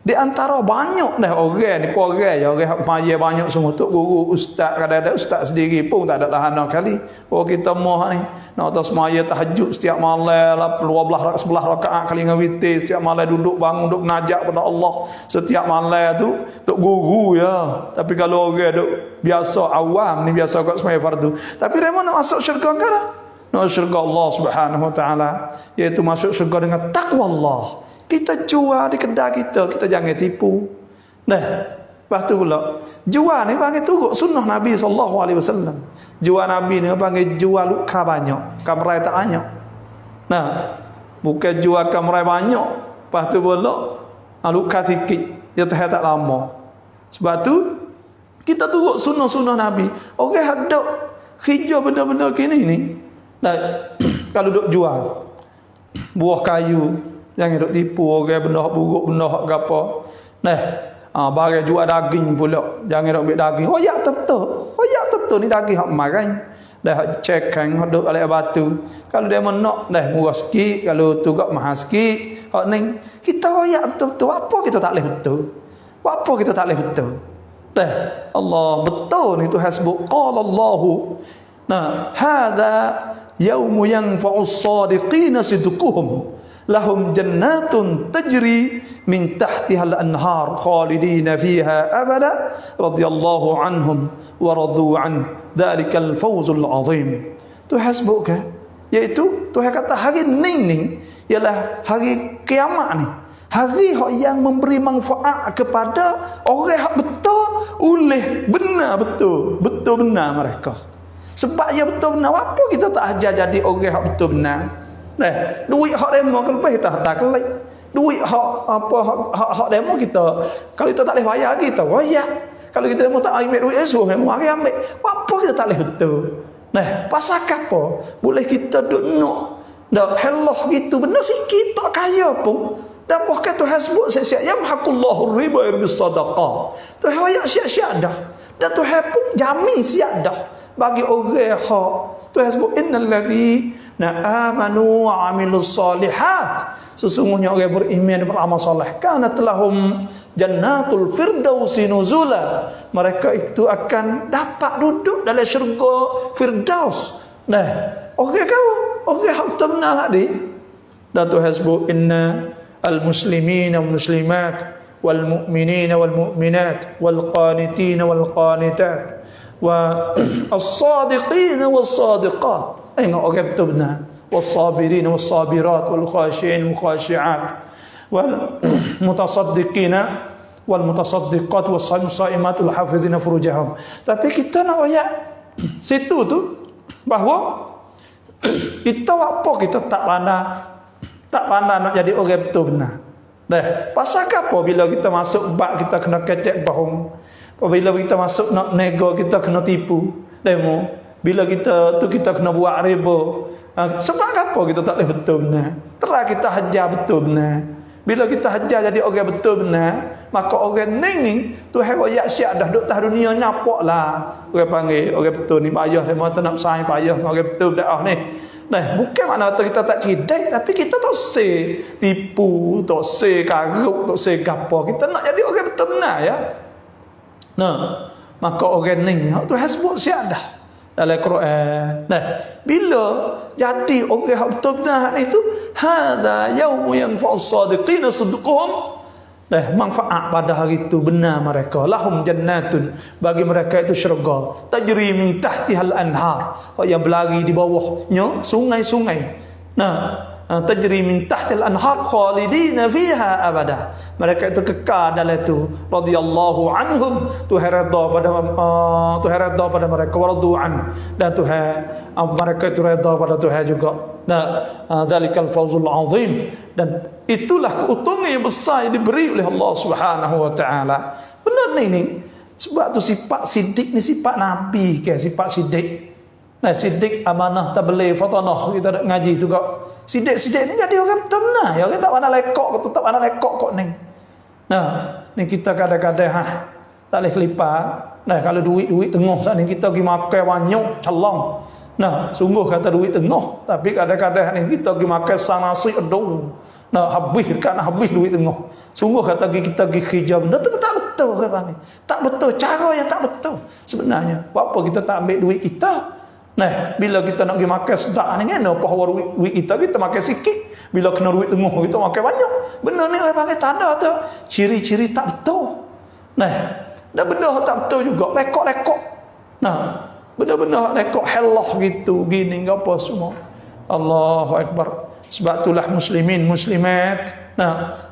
di antara banyak dah orang ni, orang ya orang maya banyak semua tok guru ustaz, kadang-kadang ustaz sendiri pun tak ada tahan kali. Oh kita moh ni nak atas maya tahajud setiap malam 12 11 rakaat kali dengan witir, setiap malam duduk bangun duduk najak pada Allah setiap malam tu tok guru ya. Tapi kalau orang duk biasa awam ni, biasa kat semaya fardu, tapi dia nak masuk syurga ke dah? Nak syurga Allah Subhanahu wa taala, iaitu masuk syurga dengan takwa Allah. Kita jual di kedai kita jangan tipu. Nah, lepas tu pula jual ni panggil turut sunnah Nabi SAW. Jual Nabi ni panggil jual luka banyak, kamrai tak banyak. Nah, bukan jual kamrai banyak, lepas tu pula luka sikit, dia tak lama. Sebab tu kita turut sunnah-sunnah Nabi. Orang ada hijau benda-benda kini ni. Nah, kalau duk jual buah kayu, jangan duk tipu orang benda buruk, benda hak gapo. Nah, barang jual daging pula, jangan duk ambil daging. Oh ya betul. Oh ya betul ni daging hak marang. Dah cekan hak duk oleh batu. Kalau dia nak dah murah sikit, kalau tu gak mahal sikit. Hak ni kita oh ya betul-betul. Apa kita tak boleh betul? Apa kita tak boleh betul? Dah Allah betul ni Tuhan sebut qala Allahu. Nah, hadza yaumu yanfa'us shadiqina sidquhum. Lahum jannatun tajri min tahtihal anhar khalidina fiha abada radhiyallahu anhum wa radu an dzalikal fawzul azim. Tu hasbuka, iaitu Tuhan kata hari ni ialah hari kiamat ni, hari yang memberi manfaat kepada orang yang betul oleh benar betul benar mereka. Sebab ya betul benar, apa kita tak ajar jadi orang yang betul benar. Nah, duit hak demo kalau kita tak kelik. Duit hak apa hak demo kita kalau kita tak boleh bayar kita, bayar. Kalau kita demo tak ambil duit suruh demo mari ambil. Apa kita tak boleh betul. Nah, pasal apa? Boleh kita duk nak dak hellah gitu benar sikit tak kaya pun. Dan bahkan Tuhan sebut siap-siap yamhaqullahu riba bis sadaqah. Tuhan ayat siap-siap dah. Dan Tuhan pun jamin siap dah bagi orang hak. Tuhan sebut innal ladzina amanu wa amilus solihat, sesungguhnya orang beriman dan beramal soleh, kanat lahum jannatul firdausi nuzula, mereka itu akan dapat duduk dalam syurga firdaus. Nah, orang kau orang hak benar tadi. Dan Tuhan sebut inna al muslimina wal muslimat wal mu'minina wal mu'minat wal qanitina wal qanitat wa as-sadiqina was-sadiqat. Tengok orang betul benar. Was-sabirin was-sabirat wal khashi'in wal khashi'at wal mutasaddiqina wal mutasaddiqat was-saimat wal hafizina furujahum. Tapi kita nak ayat situ tu bahawa kita apa kita tak pandai nak jadi orang betul benar. Dah, pasal apa bila kita masuk bab kita kena ketek bohong. Bila kita masuk nak nego kita kena tipu. Demo. Bila kita tu kita kena buat riba. Sebab apa kita tak boleh betul benar? Terang kita hajar betul benar. Bila kita hajar jadi orang betul benar, maka orang ni Tuhan royak siap dah duk atas dunia nyapaklah. Orang panggil orang betul ni payah dia tak nak bersaing payah orang betul dah ni. Nah, bukan makna kita tak cerdik, tapi kita tak se tipu, tak se karuk, tak se gapo. Kita nak jadi orang betul benar ya. Nah, maka orang ni Tuhan sebut siap dah dalam Quran. Nah, bila jadi orang yang betul benar itu, hadza yaumu yanfa'us shadiqina sidquhum. Nah, manfaat pada hari itu benar mereka. Lahum jannatun, bagi mereka itu syurga. Tajri min tahtihal anhar, yang berlari di bawahnya sungai-sungai. Nah, tajri min tahtil anhar khalidina fiha abada, mereka itu kekal dalam itu. Radhiyallahu anhum, Tuhan redha pada mereka, wa radu an, dan Tuhan mereka itu redha pada Tuhan juga. Dzalikal fawzul azim, dan itulah keuntungan yang besar yang diberi oleh Allah Subhanahu wa taala. Benar ni. Sebab tu sifat sidik ni sifat nabi ke, sifat sidik. Sidik amanah tabligh fatanah, kita nak ngaji tu kok. Sidik-sidik ni jadi orang betul nah. Ya orang tak mana lekok kok, tetap mana lekok kok ni. Ni kita kadang-kadang tak boleh kelipar. Kalau duit tengah saat ni kita pergi makan banyak calong. Sungguh kata duit tengah, tapi kadang-kadang ni kita pergi makan sanasi aduh. Habis duit tengah. Sungguh kata kita pergi kerja benda tu tak betul ke bang. Tak betul, cara yang tak betul sebenarnya. Apa kita tak ambil duit kita? Bila kita nak pergi makan sedap ni kan, apa duit kita makan sikit. Bila kena duit tengah kita makan banyak. Benda ni orang panggil tanda tu ciri-ciri tak betul. Dan benda tak betul juga, lekok-lekok. Benda-benda lekok helah gitu, gini apa semua. Allahu Akbar. Sebab itulah muslimin muslimat,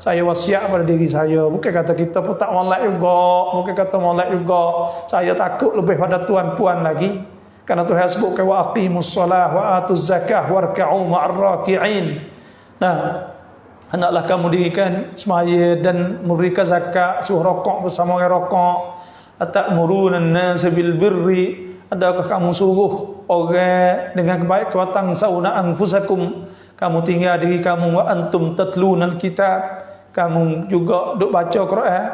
saya wasiat pada diri saya, bukan kata kita pun tak molek juga, bukan kata molek juga. Saya takut lebih pada tuan puan lagi. Karena Tuhan sebutkan wa aqimus solah wa atuz zakah warka'u ma'ar raki'in. Hendaklah kamu dirikan semaya dan memberikan zakat, suruh rokok bersama orang rokok. Atamuruna an-nasa bil birri, adakah kamu suruh orang dengan kebaikan, tansawna anfusakum, kamu tinggal diri kamu, wa antum tatlunal kitab, kamu juga duk baca Quran.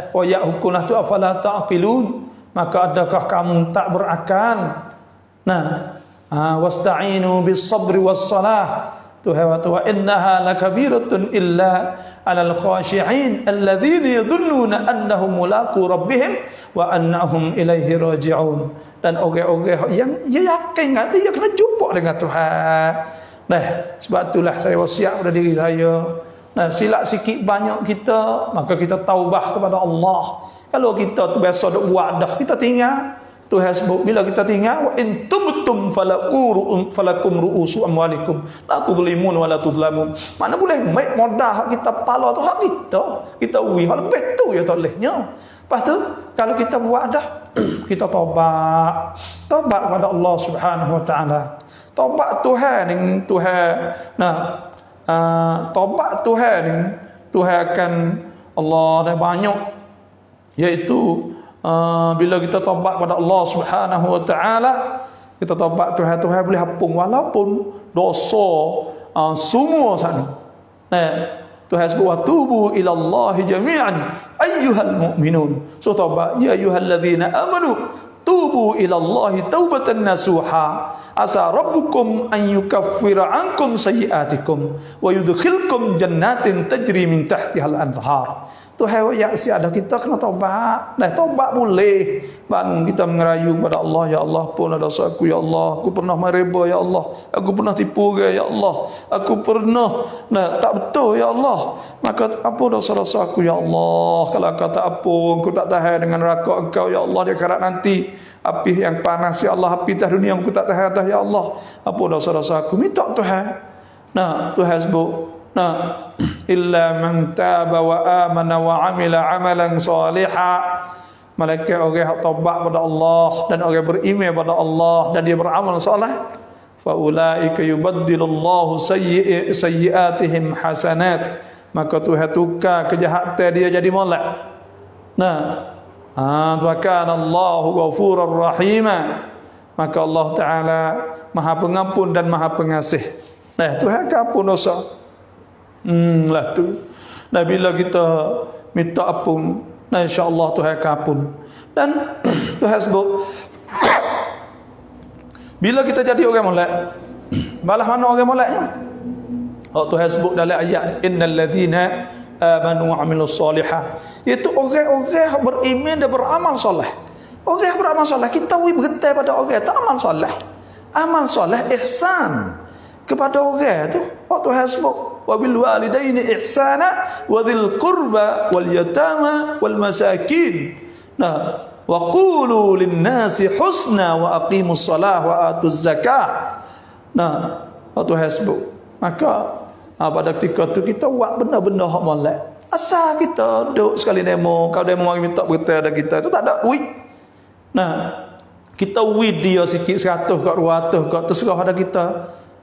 Wa ya'hukunah tu afala ta'qilun, maka adakah kamu tak berakal? Wasta'inu bis sabri was salah, Tuhan wa innaha lakabiratun illa 'alal khashi'in alladhina yadhunnuna annahum mulaqu rabbihim wa annahum ilaihi raji'un. Dan orang-orang yang yakin kata dia kena jumpa dengan Tuhan. Sebab itulah saya wasiat pada diri saya. Silap sikit banyak kita, maka kita taubah kepada Allah. Kalau kita tu biasa duk buat dah, kita tinggal. Tuhan sebut bila kita tinggal, wa in tubtum falakum ru'usu amwalikum la tuzlimun wa la tuzlamun. Mana boleh make modal hak kita pala tu hak kita ui hak lebih tu ya tak bolehnya. Lepas tu kalau kita buat dah, kita tobat kepada Allah Subhanahu wa taala. Tobat Tuhan ni Tuhan. Tobat Tuhan ni Tuhan akan Allah dah banyak, iaitu bila kita tobat pada Allah Subhanahu wa taala, kita tobat Tuhan boleh hapung walaupun dosa semua sana. Tuhan sebut wa tubu ila Allah jami'an ayyuhal mu'minun. So tobat ya ayyuhalladzina amanu tubu ila Allah taubatan nasuha asa rabbukum an yukaffira ankum sayyi'atikum wa yudkhilkum jannatin tajri min tahtihal anhar. Tuhan yang siada kita kena tobat. Tobat boleh bang kita mengerayu kepada Allah, ya Allah punlah dosa aku, ya Allah aku pernah mereba, ya Allah aku pernah tipu orang, ya Allah aku pernah tak betul, ya Allah maka apa dosa-dosa aku, ya Allah. Kalau kau tak ampun, aku tak tahan dengan neraka engkau, ya Allah, di akhirat nanti api yang panas, ya Allah api dah dunia aku tak tahan dah, ya Allah apa dosa-dosa aku. Minta Tuhan. Tuhan sebut illa man taba wa amana wa amila amalan salihah. Malaikat orang yang taubat pada Allah dan orang beriman pada Allah dan dia beramal soleh, fa ulaika yubaddilullahu sayyi'atihim hasanat, maka Tuhan tukar kejahatan dia jadi molek. Wa kana Allahu ghafurur rahima, maka Allah Taala Maha Pengampun dan Maha Pengasih. Tuhan ampun dosa. Lah tu. Bila kita minta ampun, insya-Allah Tuhan ampun. Dan Tuhan sebut bila kita jadi orang molek, balas mana orang moleknya? Tuhan sebut dalam ayat innal ladzina amanu wa amilus solihat, itu orang-orang yang beriman dan beramal soleh. Orang yang beramal soleh, kita bergetar pada orang tak amal soleh. Amal soleh ihsan kepada orang tu. Tuhan sebut wa bil walidaini ihsana wa dzil qurba wal yatama wal masakin. Wa qulu lin nasi husna wa aqimus salah wa atuz zakah. Tuhan sebut. Maka pada ketika tu kita buat benda-benda hak molek. Asal kita duduk sekali demo, kalau demo mari minta berita dah kita tu tak ada duit. Kita wid dia sikit 100 kat 200 kat terserah pada kita.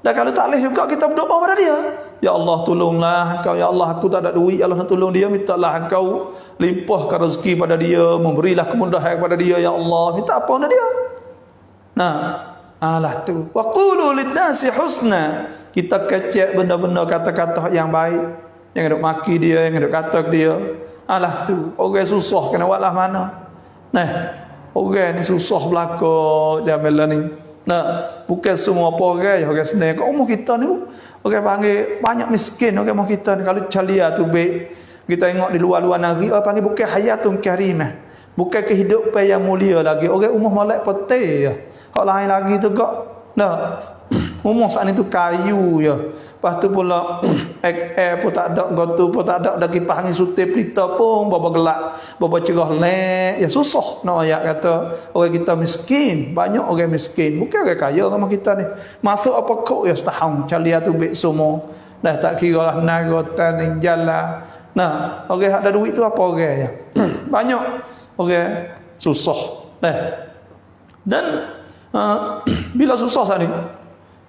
Dan kalau tak boleh juga kita berdoa pada dia. Ya Allah tolonglah Engkau, ya Allah aku tak ada duit, ya Allah nak tolong dia, mintalah Engkau limpahkan rezeki pada dia, memberilah kemudahan kepada dia ya Allah. Minta apa pada dia? Nah, alah tu. Wa qulu lin-nasi husna. Kita kecek benda-benda kata-kata yang baik. Yang duk maki dia, yang duk kata ke dia. Alah tu, orang susah kena buat lah mana. Nah, orang ni susah belaka zaman ni. Nah, bukan semua apa orang senang. Kat umur kita ni orang panggil banyak miskin orang umur kita ni. Kalau calia tu baik, kita tengok di luar-luar negeri orang panggil bukan hayatun karimah, bukan kehidupan yang mulia lagi. Orang umur molek putih ya. Hak lain lagi tu gak. Nah, umur saat ni tu kayu ya. Lepas tu pula pun tak ada, gotu pun tak ada, dah kipas angin sutir pelita pun baba gelap, baba cerah lek. Ya susah nak ayat kata orang kita miskin, banyak orang miskin, bukan orang kaya orang kita ni. Masuk apa kok ya setahun calia tu baik semua. Dah tak kira lah nagotan yang jalan. Nah, orang ada duit tu apa orang ya. Banyak orang susah. Dan bila susah saat ni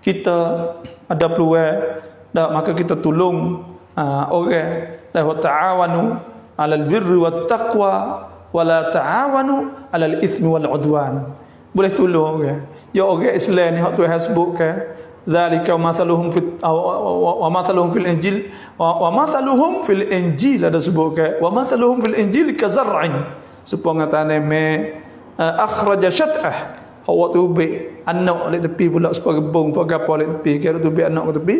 kita ada peluang, maka kita tolong orang. Wa ta'awanu 'alal birri wat taqwa wa la ta'awanu 'alal itsmi wal 'udwan. Boleh tolong orang. Ya orang Islam ni hak Tuhan sebut ke zalika mathaluhum fit wa mathaluhum fil injil wa mathaluhum fil injil ada sebut ke wa mathaluhum fil injil ka zar'in supaya ngatane me akhraja syat'ah. Waktu ubik anak oleh tepi pula separuh gebung apa oleh tepi kira tu ubik anak ke tepi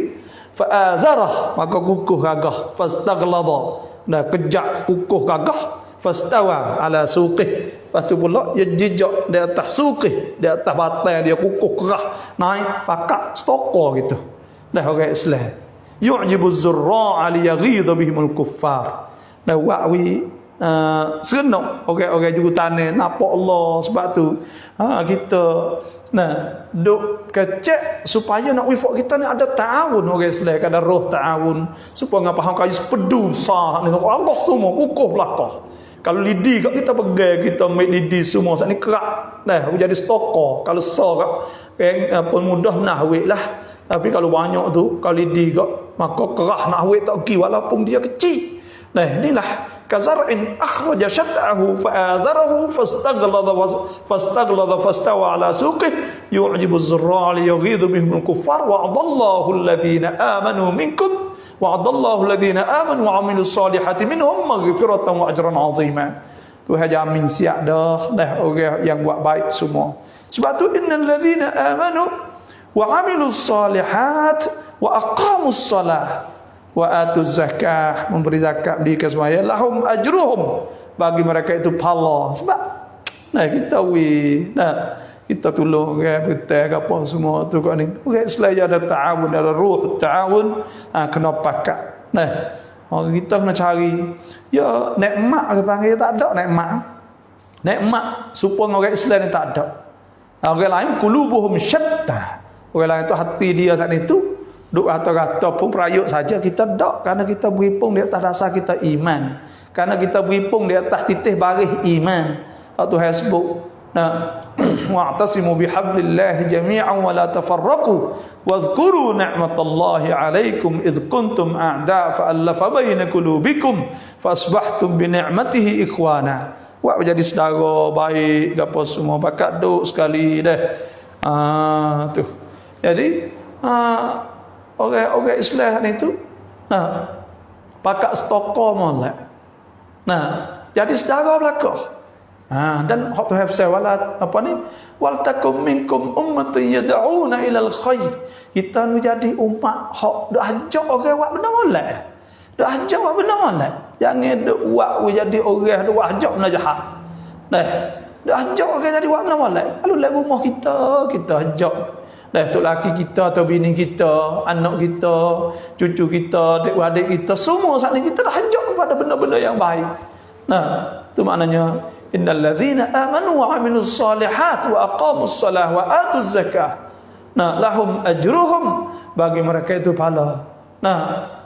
fa azarah maka kukuh gagah fastaghlada dah kejak kukuh gagah fastawa ala suqih. Lepas tu pula dia jejak di atas suqih, di atas batai dia kukuh kerah naik pakak stokor gitu. Dah orang Islam yu'jibu az-zurra'a li yaghidha bihimul kuffar. Dah wa'wi serenok orang-orang jurutanah nampak Allah. Sebab tu kita duk kecek supaya nak wifak kita ni ada ta'awun orang Islam, ada roh ta'awun supaya ngapa hang kayu sepedu sah ni Allah semua kukuh belakang. Kalau lidi kat kita pegang, kita ambil lidi semua saat ni kerak jadi stokor. Kalau sah kat pun mudah nak awet lah. Tapi kalau banyak tu, kalau lidi kat maka kerah nak awet tak pergi walaupun dia kecil. Inilah kazar'in akhraja syat'ahu fa'adharahu fastaghlada fastawa ala suqih yu'jibu az-zurra'a liyaghidha bihim al-kuffar wa'adallahu alladhina amanu minkum wa'adallahu alladhina amanu wa 'amilus salihati minhum maghfiratan wa ajran 'azima. Tuhan jamin siap dah orang yang buat baik semua. Sebab tu innal ladzina amanu wa 'amilus salihat wa aqamus salah wa atuz zakah, memberi zakat, berikan sembahyang, lahum ajruhum, bagi mereka itu pahala. Sebab kita kita tolong kita apa semua tu kat ni. Orang Islam ada ta'awun, ada ruh ta'awun, kena pakat. Kita kena cari ya nikmat ke panggil tak ada nikmat supaya orang Islam ni tak ada. Orang lain qulubuhum syatta, orang lain tu hati dia tak itu duk kata-kata pun perayuk saja. Kita tak, kerana kita beripung di atas dasar kita iman, kerana kita beripung di atas titih baris iman. Tuhan sebut wa'tasimu bihablillahi jami'an wa la tafarraqu wadhkuru ni'matallahi 'alaikum id kuntum a'da fa'alafa baina qulubikum fasbahtum bi ni'matihi ikhwana. Buat menjadi saudara baik gapo semua bakat duk sekali tu. Jadi orang Islam ni tu pakat stokor molek. Jadi saudara belaka. Dan hak tu hafsah wal takum minkum ummatun yad'una ilal khair. Kita ni jadi umat hak dak ajak orang buat benda molek. Dak ajak buat benda molek. Jangan dak buat jadi orang dak ajak benda jahat. Dak ajak orang jadi buat benda molek. Kalau lagu rumah kita ajak tu laki kita atau bini kita, anak kita, cucu kita, adik-adik kita, semua saat ni kita dah ajak kepada benda-benda yang baik. Tu maknanya innal ladzina amanu wa 'amilus solihat wa aqamus salah wa atuz zakah. Lahum ajruhum, bagi mereka itu pahala.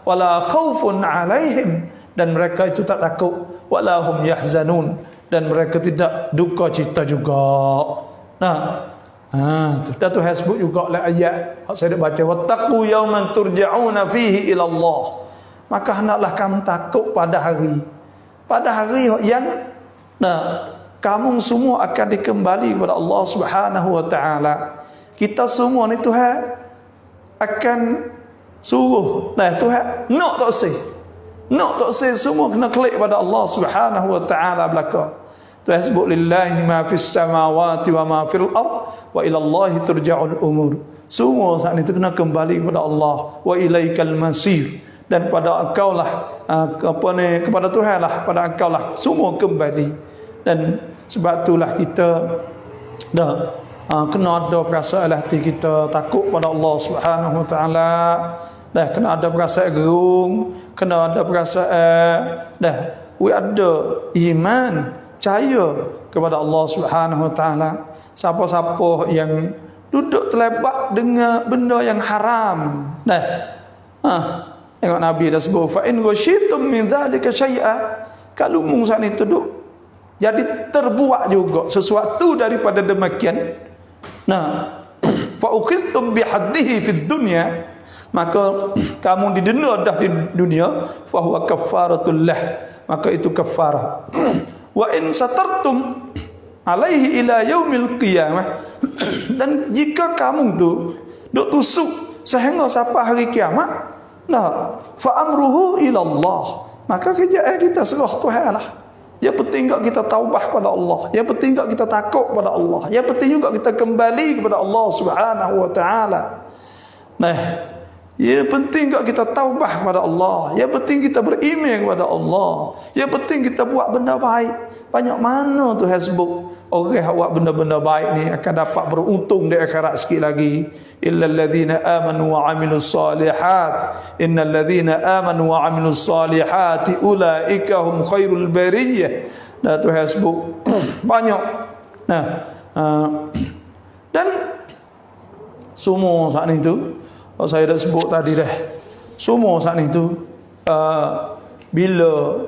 Wala khaufun 'alaihim, dan mereka itu tak takut. Wala hum yahzanun, dan mereka tidak duka cita juga. Tu dah tu sebut juga lah ayat saya dah baca, wattaqu yawman turja'una fihi ila Allah. Maka hendaklah kamu takut pada hari yang kamu semua akan dikembali kepada Allah Subhanahu wa taala. Kita semua ni Tuhan akan suruh Tuhan nak tak sih semua kena klik pada Allah Subhanahu wa taala belaka. Tuhan sebut lillahi ma fis samawati wa ma fil ard wa ila Allahi turja'ul umur. Semua saat itu kena kembali kepada Allah, wa ilaikal masir, dan pada engkaulah kepada Tuhan lah, pada engkaulah semua kembali. Dan sebab itulah kita kena ada perasaan hati kita takut pada Allah Subhanahu wa taala. Kena ada perasaan gerung, kena ada perasaan ada iman, percaya kepada Allah Subhanahu wa taala. Siapa-siapa yang duduk terlibat dengan benda yang haram, tengok Nabi dah sebut, fa in ghasyitum min dzalika syai'a, kalau mungsa ni duduk jadi terbuat juga sesuatu daripada demikian, fa ukhiztum bihaddihi fid dunya, maka kamu didenda dah di dunia, fa huwa kaffaratul lah, maka itu kafarah. Wa in satartum alaihi ila yaumil qiyamah, dan jika kamu tu duk tusuk sehingga sampai hari kiamat, fa amruhu ila Allah, maka kerjaan kita serah Tuhan lah. Yang penting juga kita taubah pada Allah, yang penting juga kita takut pada Allah, yang penting juga kita kembali kepada Allah Subhanahu wa taala. Yang penting juga kita taubah kepada Allah, yang penting kita beriman kepada Allah, yang penting kita buat benda baik. Banyak mana Tuhan sebut orang yang buat benda-benda baik ni akan dapat beruntung di akhirat sikit lagi. Illal ladzina amanu wa amilus solihat, innal ladzina amanu wa amilus solihati ulaika hum khairul bariyah. Tuhan sebut banyak. Dan semua saat itu saya dah sebut tadi dah, semua saat itu bila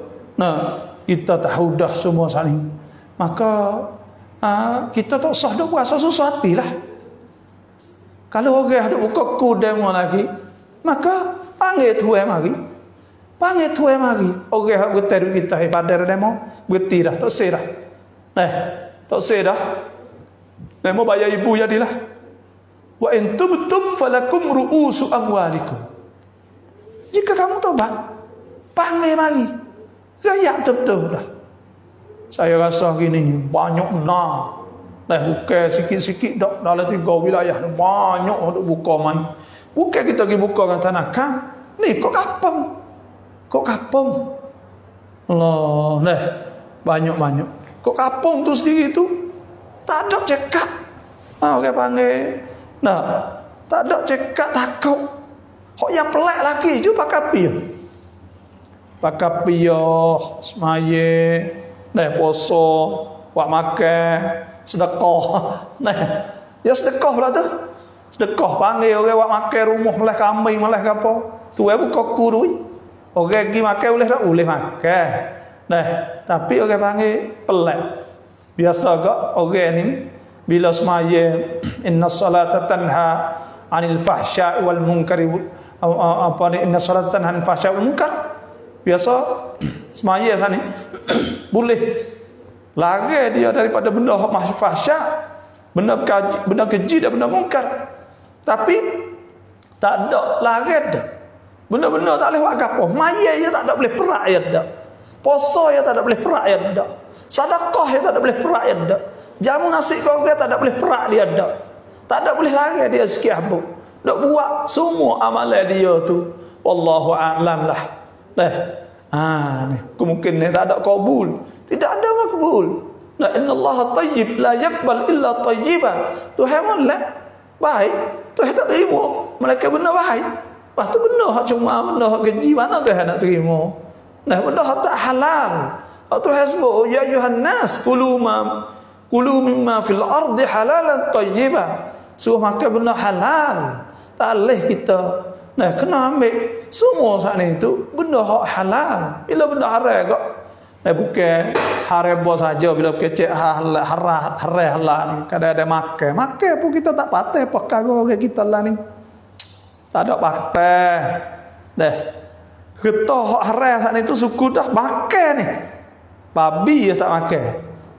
kita tahu dah semua saat ini, maka kita tak usah dah puasa susah hatilah. Kalau orang ada buka kudem lagi, maka panggil Tuhan mari. Panggil Tuhan mari. Orang yang berteru kita pada demo, berhenti dah, tak sih dah. Tak sih dah. Demo bayar ibu jadilah. Wa in tubtum falakum ru'usu amwalikum. Jika kamu tobat, panggil mari. Gaya betul dah. Saya rasa gini ni banyak benar. Bukan sikit-sikit dak dalam 3 wilayah banyak untuk buka main. Bukan kita pergi buka dengan tanah kam. Ni kok kampung. Kok kampung. Allah, banyak-banyak. Kok kampung tu sendiri tu tak ada cekap. Orang panggil tak ada cekap takut. Hok yang pelik lagi je pakai piah. Pakai piah, semaya, puasa, buat makan, sedekah. Ya sedekah pula tu. Sedekah panggil orang buat makan rumah malah kambing malah ke apa. Tu buka kurui. Orang pergi makan boleh tak? Boleh makan. Tapi orang panggil pelik. Biasa gak orang ni bila semaya, inna salata tanha anil fahsya'i wal munkari, inna salata tanha anil fahsya'i wal munkar. Biasa semaya sana boleh lari dia daripada benda fahsya', benda keji dan benda munkar. Tapi tak ada lari dah. Benda-benda tak boleh buat apa. Maya dia tak ada boleh perak dia dah. Puasa dia tak ada boleh perak dia dah. Sedekah dia tak ada boleh perak dia dah. Jamu nasi kau tak ada boleh perak dia dah. Tak ada boleh lari dia sikit apa. Dak buat semua amalan dia tu. Wallahu a'lam lah. Ni kemungkinan tak ada kabul. Tidak ada makbul. Innallaha tayyib la yaqbal illa tayyiban. Tuhan molek baik, Tuhan tak terima malaikat benda baik. Lepas tu benda hak cuma benda hak keji mana Tuhan nak terima. Benda hak tak halal. Tuhan sebut ya ayuhan nas kulu mimma fil ardi halalan tayyiban. Suruh makan benda halal. Tak boleh kita kena ambil semua saat ni tu benda hak halal. Bila benda haram kok Bukan harebo saja bila kecek harah lah. Kadang ada makan pun kita tak patah perkara orang kita lah ni. Tak ada patah. Dah. Kita hak harah saat itu suku dah makan ni. Babi tak makan.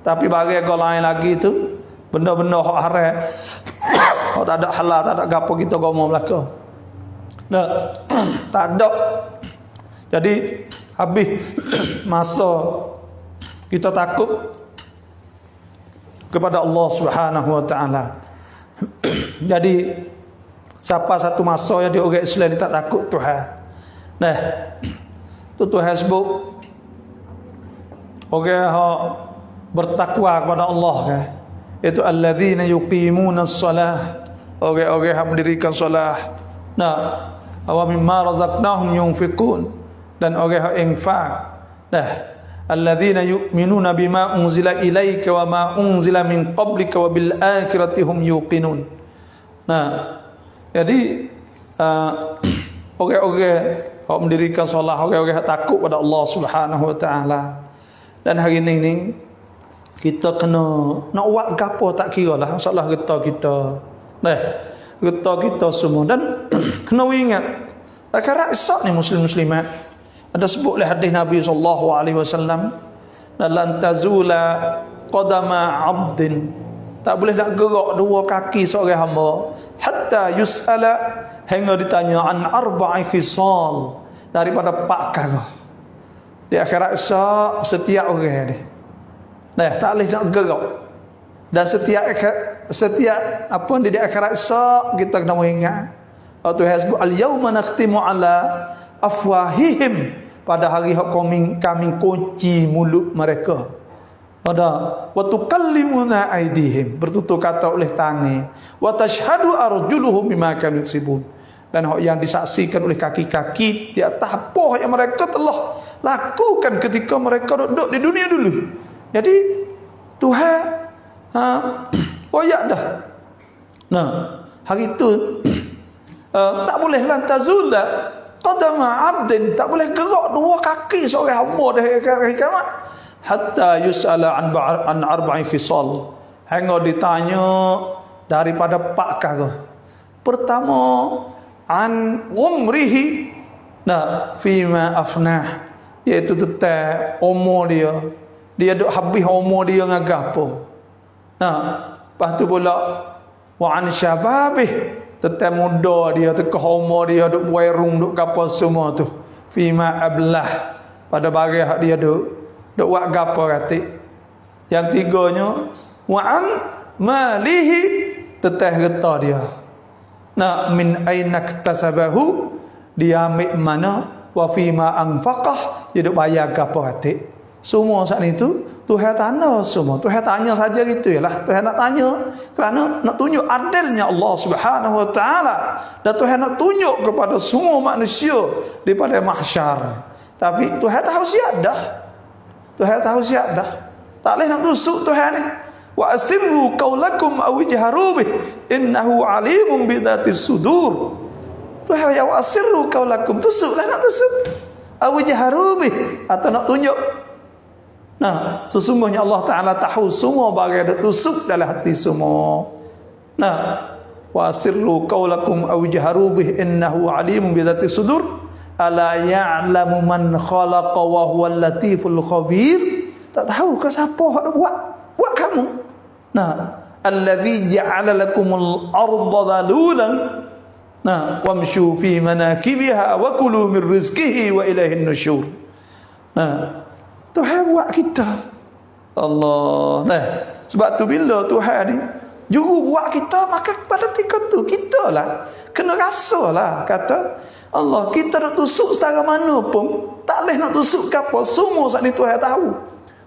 Tapi bagi orang lain lagi tu benda-benda hak harah. Hak tak ada halal, tak ada gapo kita ngomong belaka. Nah, tak ada. Jadi habis masa kita takut kepada Allah Subhanahu wa taala. Jadi siapa satu masa yang di orang Islam tak takut Tuhan. Nah, tu Tuhan sebut orang yang bertakwa kepada Allah kan. Itu alladzina yuqimuna as-salah. Orang-orang yang mendirikan solat. Nah, wa mimma razaqnahum yunfiqun. Dan orang yang infak. Nah, alladzina yu'minuna bima unzila ilaika wa ma unzila min qablika wa bil akhirati hum yuqinun. Nah, jadi orang-orang yang mendirikan solat, orang-orang yang takut pada Allah Subhanahu wa taala. Dan hari ini kita kena nak buat gapo tak kira lah masalah kita. Nah, kita semua dan kena ingat akhirat esok ni muslim-muslimat. Ada sebut oleh hadis Nabi sallallahu alaihi wasallam, lan tazula qadama 'abdin, tak boleh nak gerak dua kaki seorang hamba hatta yus'ala, hingga ditanya an arba'i khisal, daripada 4 perkara. Di akhirat esok setiap orang ni tak boleh nak gerak. Dan setiap apa di akhirat esok kita kena ingat. Tuhan sebut al-yauma nakhtimu ala afwahihim, pada hari kami kunci mulut mereka. Ada wa tukallimuna aydihim, bertutur kata oleh tangan, wa tashhadu arjuluhum bima kanu yaksibun, dan yang disaksikan oleh kaki-kaki di atas apa yang mereka telah lakukan ketika mereka duduk di dunia dulu. Jadi Tuhan koyak dah. Nah, hari itu tak boleh lantazula qadama 'abdin, tak boleh gerak dua kaki seorang hamba dari hari kiamat hatta yus'ala an arba'i khisal, hingga ditanya daripada 4 perkara. Pertama, an umrihi, fima afnah, iaitu tentang umur dia duk habis umur dia dengan gapo. Lepas tu pula wa an syababih, tentang muda dia, tekah umur dia duk wairung duk gapo semua tu. Fima ablah, pada bagi hak dia duk buat gapo kata. Yang tiganya wa an malihi, tentang harta dia. Min aina iktasabahu, dia ambil mana, wa fima anfaqah, dia duk bayar gapo kata. Semua saat itu Tuhan tanya semua. Tuhan tanya saja gitu yalah. Tuhan nak tanya kerana nak tunjuk adilnya Allah Subhanahu wa taala, dan Tuhan nak tunjuk kepada semua manusia daripada mahsyar. Tapi Tuhan tahu siap dah. Tuhan tahu siap dah. Tak boleh nak tusuk Tuhan ni. Wa asirru qaulakum aw ijharu bih innahu alimun bi dzatis sudur. Tuhan ya wa asirru qaulakum, tusuklah nak tusuk. Aw ijharu bih, atau nak tunjuk. Sesungguhnya Allah Ta'ala tahu semua bagai ada tusuk dalam hati semua. Wa sirru qawlakum aw jaharu bih innahu alimun bi dzati sudur, ala ya'lamu man khalaqa wa huwal latiful khabir. Tak tahu ke siapa hak buat kamu. Alladzi ja'ala lakumul arda dhalulan, wamshu fi manakibiha wa kulu min rizqihi wa ilaihin nusyur. Tuhan buat kita. Allah. Sebab tu bila Tuhan ni juru buat kita, maka pada ketika tu kita lah kena rasa lah, kata Allah, kita nak tusuk setara mana pun tak boleh nak tusuk ke apa, semua saat ni Tuhan tahu.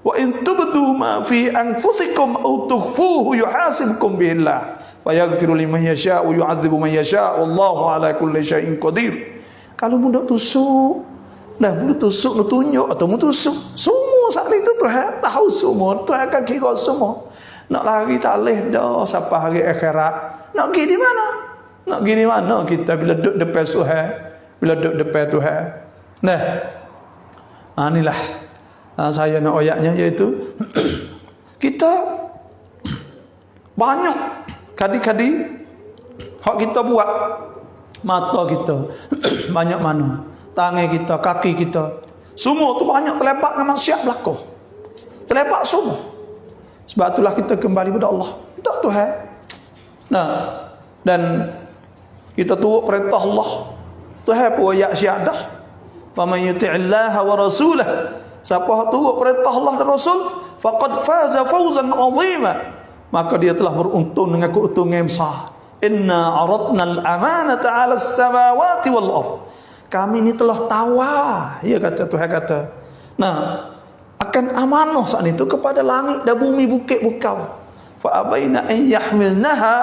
Wa in tubdu ma fi anfusikum aw tukhfuhu yuhasibkum billah wa yaghfiru liman yasha wa yu'adzibu man yasha wallahu ala kulli syai'in qadir. Kalau mudah tusuk, boleh tusuk, nak tunjuk atau mu tusuk, semua saat itu Tuhan tahu semua. Tuhan akan kira semua. Nak lari tak boleh dah sampai hari akhirat. Nak pergi di mana? Nak pergi di mana kita bila duduk depan Tuhan, bila duduk depan Tuhan. Inilah Saya nak ayatnya iaitu kita banyak kadi-kadi hak kita buat. Mata kita banyak mana, tangan kita, kaki kita, semua tu banyak terlepak dengan maksiat belaka. Terlepak semua. Sebab itulah kita kembali pada Allah. Tak Tuhan. Nah, dan kita turut perintah Allah. Tuhan pun ayat syahadah. Faman yuti'illaha wa rasulah. Siapa turut perintah Allah dan Rasul, faqad faza fawzan 'azima. Maka dia telah beruntung dengan keuntungan yang besar. Inna aradna al-amanata 'ala as-samawati wal ard. Kami ni telah tawar, ya kata Tuhan kata. Nah, akan amanah saat itu kepada langit dan bumi, bukit bukau. Fa abaina an yahmilnaha.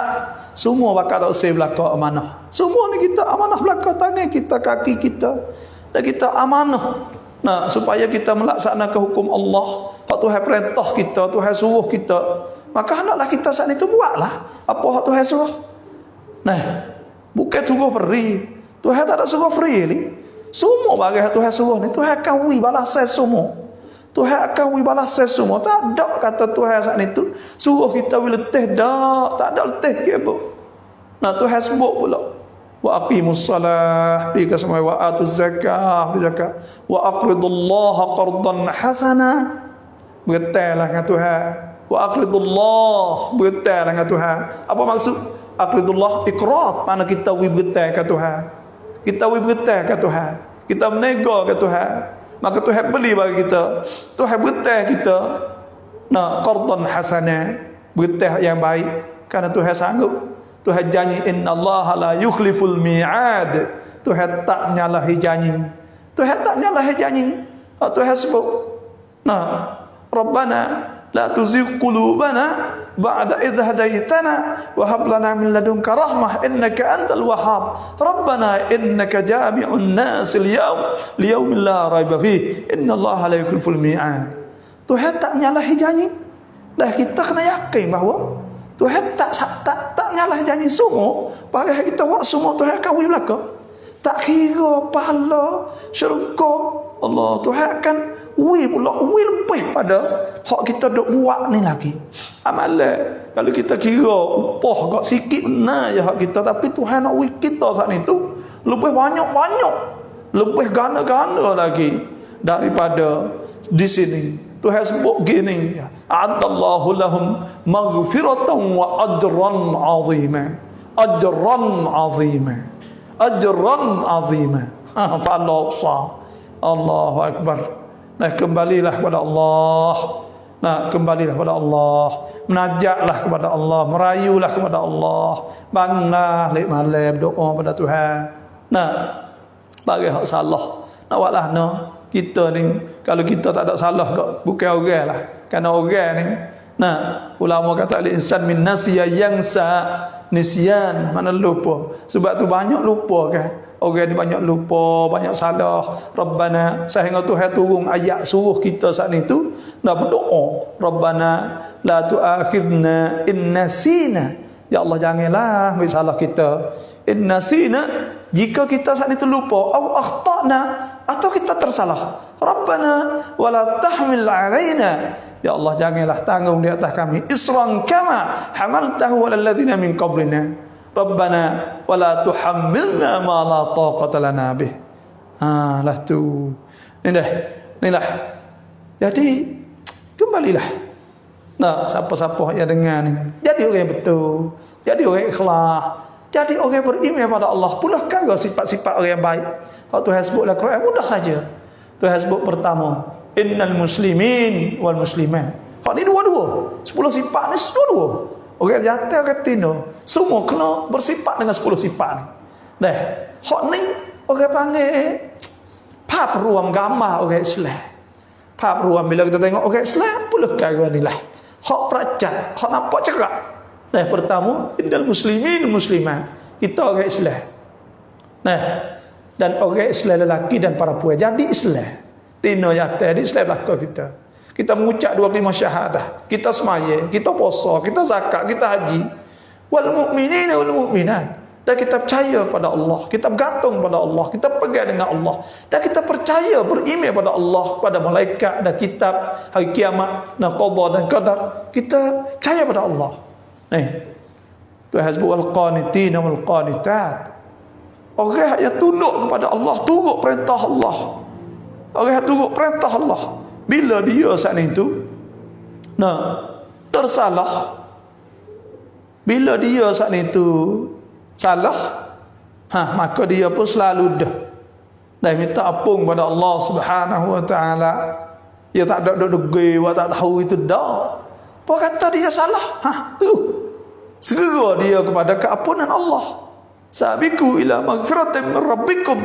Semua bakal tak usah belaka amanah. Semua ni kita amanah belaka, tangan kita, kaki kita, dan kita amanah. Nah, supaya kita melaksanakan hukum Allah, hak Tuhan perintah kita, Tuhan suruh kita, maka hendaklah kita saat itu buatlah apa hak Tuhan suruh. Nah, bukan suruh free. Tuhan tak ada suruh free ni. Semua bagi hak Tuhan suruh ni, Tuhan akan wi balas semua. Tuhan akan wi balas semua. Tak ada kata Tuhan saat itu suruh kita wi letih dak, tak ada letih ke apa. Nah, Tuhan sebut pula wa aqimus salah, bi kasma wa atuz zakah, bi zakat, wa aqridullaha qardan hasana. Bertailah dengan Tuhan. Wa aqridullah, bertailah dengan Tuhan. Apa maksud aqridullah? Iqrar, mana kita wi bertai ke Tuhan. Kita wi bertai ke Tuhan. Kita menego ke Tuhan. Maka Tuhan beli bagi kita. Tuhan bertai kita. Nah, qardan hasana, bertai yang baik. Karena Tuhan sanggup. Tuhan janji innallaha la yukhliful mi'ad. Tuhan tak nyalahi janji. Tuhan tak nyalahi janji. Tuhan sebut. Nah, Rabbana la tuzigh qulubana ba'da idh hadaitana wa hab lana min ladunka rahmah innaka antal wahhab. Rabbana innaka jami'un nas liyaumin la raiba fihi innallaha la yukhliful mi'ad. Tuhan tak nyalahi janji. Dah kita kena yakin bahawa Tuhan tak nyalahi janji semua. Bagi kita buat semua Tuhan akan wi belaka. Tak kira pahala syurga Allah, Tuhan akan wi pula, wi lebih pada hak kita duk buat ni lagi. Amalan kalau kita kira upah kok sikit benar je hak kita, tapi Tuhan nak wi kita saat itu lebih banyak-banyak, lebih gana-gana lagi daripada di sini. Tuhan sebut gini, a'adallahu lahum maghfiratan wa ajran 'azima. Ajran 'azima. Ajran 'azima. Allahu akbar. Nah, kembalilah kepada Allah. Nah, kembalilah kepada Allah. Menajaklah kepada Allah, merayulah kepada Allah. Bangunlah lek malam doa pada Tuhan. Nah, bagi hak salah. Nak buatlah no. Kita ni kalau kita tak ada salah kok bukan orang lah. Kerana orang ni, nah, ulama kata al-insan min nasiya yangsa, nisyan, mana lupa. Sebab tu banyak lupa kan. Orang ni banyak lupa, banyak salah. Rabbana, sehingga Tuhan turun ayat suruh kita saat itu nak berdoa. Rabbana la tu'akhidna in nasina. Ya Allah, janganlah ambil salah kita. In nasina, jika kita saat itu lupa, aw akhtana, atau kita tersalah. Rabbana wala tahmil alaina. Ya Allah, janganlah tanggung di atas kami isran kama hamaltahu alal ladzina min qablina. Rabbana wala tuhammilna ma la taqata lana bih. Lah tu. Inilah. Jadi kembalilah. Nah, siapa-siapa yang dengar ni, jadi orang yang betul, jadi orang ikhlas, jadi orang yang beriman pada Allah. Pulahkan sifat-sifat orang yang baik. Kalau Tuhan sebut dalam Quran mudah saja. Tuhan sebut pertama, innal muslimin wal muslimat. Hak ni dua-dua. 10 sifat ni dua-dua. Orang jatuh, orang tino, semua kena bersifat dengan 10 sifat ni. Dah, hak ni orang panggil pap ruam gambar orang Islam. Pap ruam bila kita tengok orang Islam puluh kali ni lah. Hak peracak, hak nampak cerak. Dah, pertama, innal muslimin muslimat. Kita orang Islam. Nah, dan orang Islam lelaki dan para puan jadi Islam. Tino jatuh di Islam belaka kita. Kita mengucap 2 kalimah syahadah, kita semaya, kita puasa, kita zakat, kita haji. Wal mu'minina wal mu'minat. Dan kita percaya pada Allah, kita bergantung pada Allah, kita pegang dengan Allah, dan kita percaya beriman pada Allah, pada malaikat dan kitab, hari kiamat dan qada dan qadar. Kita percaya pada Allah. Tuhan sebut al-qanitin wal qanitat. Orang yang tunduk kepada Allah, turut perintah Allah. Orang yang turut perintah Allah, bila dia saat itu tersalah, bila dia saat itu salah, maka dia pun selalu dah minta ampun pada Allah Subhanahu wa taala. Dia tak ada degil, tak tahu itu dah. Apa kata dia salah? Segera dia kepada keampunan Allah. Sabiqu ila maghfiratin min rabbikum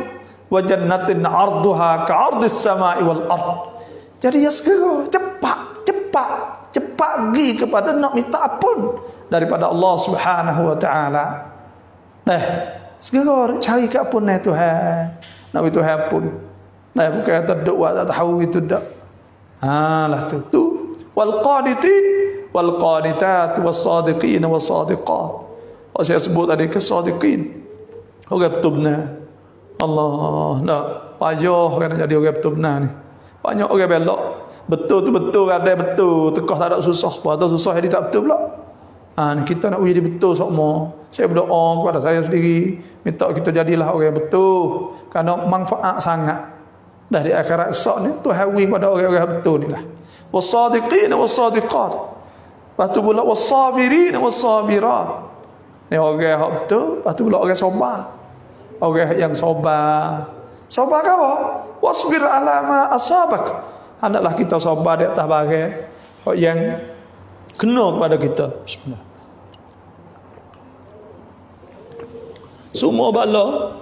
wa jannatin 'arduha ka'ardis sama'i wal ard. Jadi dia segera cepat pergi kepada nak minta ampun daripada Allah Subhanahu wa taala. Segera cari keampunan Tuhan. Nak minta Tuhan ampun. Bukan terduk tak tahu itu dak. Lah tu. Wal qanitin wal qanitat was sadiqin was sadiqat. Saya sebut tadi kesadiqin. Orang betul benar. Allah nak payah kan jadi orang betul benar ni. Banyak orang belok. Betul tu betul, ada betul, tekah tak ada susah. Atau susah jadi tak betul pula. Kita nak jadi betul semua. Saya berdoa kepada saya sendiri, minta kita jadilah orang yang betul, kerana manfaat sangat. Dah di akhirat esok ni Tuhan wing pada orang-orang betul ni lah. Was-sadiqin was-sadiqat. Lepas tu pula was-sabirin was-sabirat. Ni orang yang betul, lepas tu pula orang sabar. Orang yang sabar. Sabar apa? Wasbir ala ma asabak. Hendaklah kita sabar di atas barang yang kena kepada kita. Bismillah. Semua bala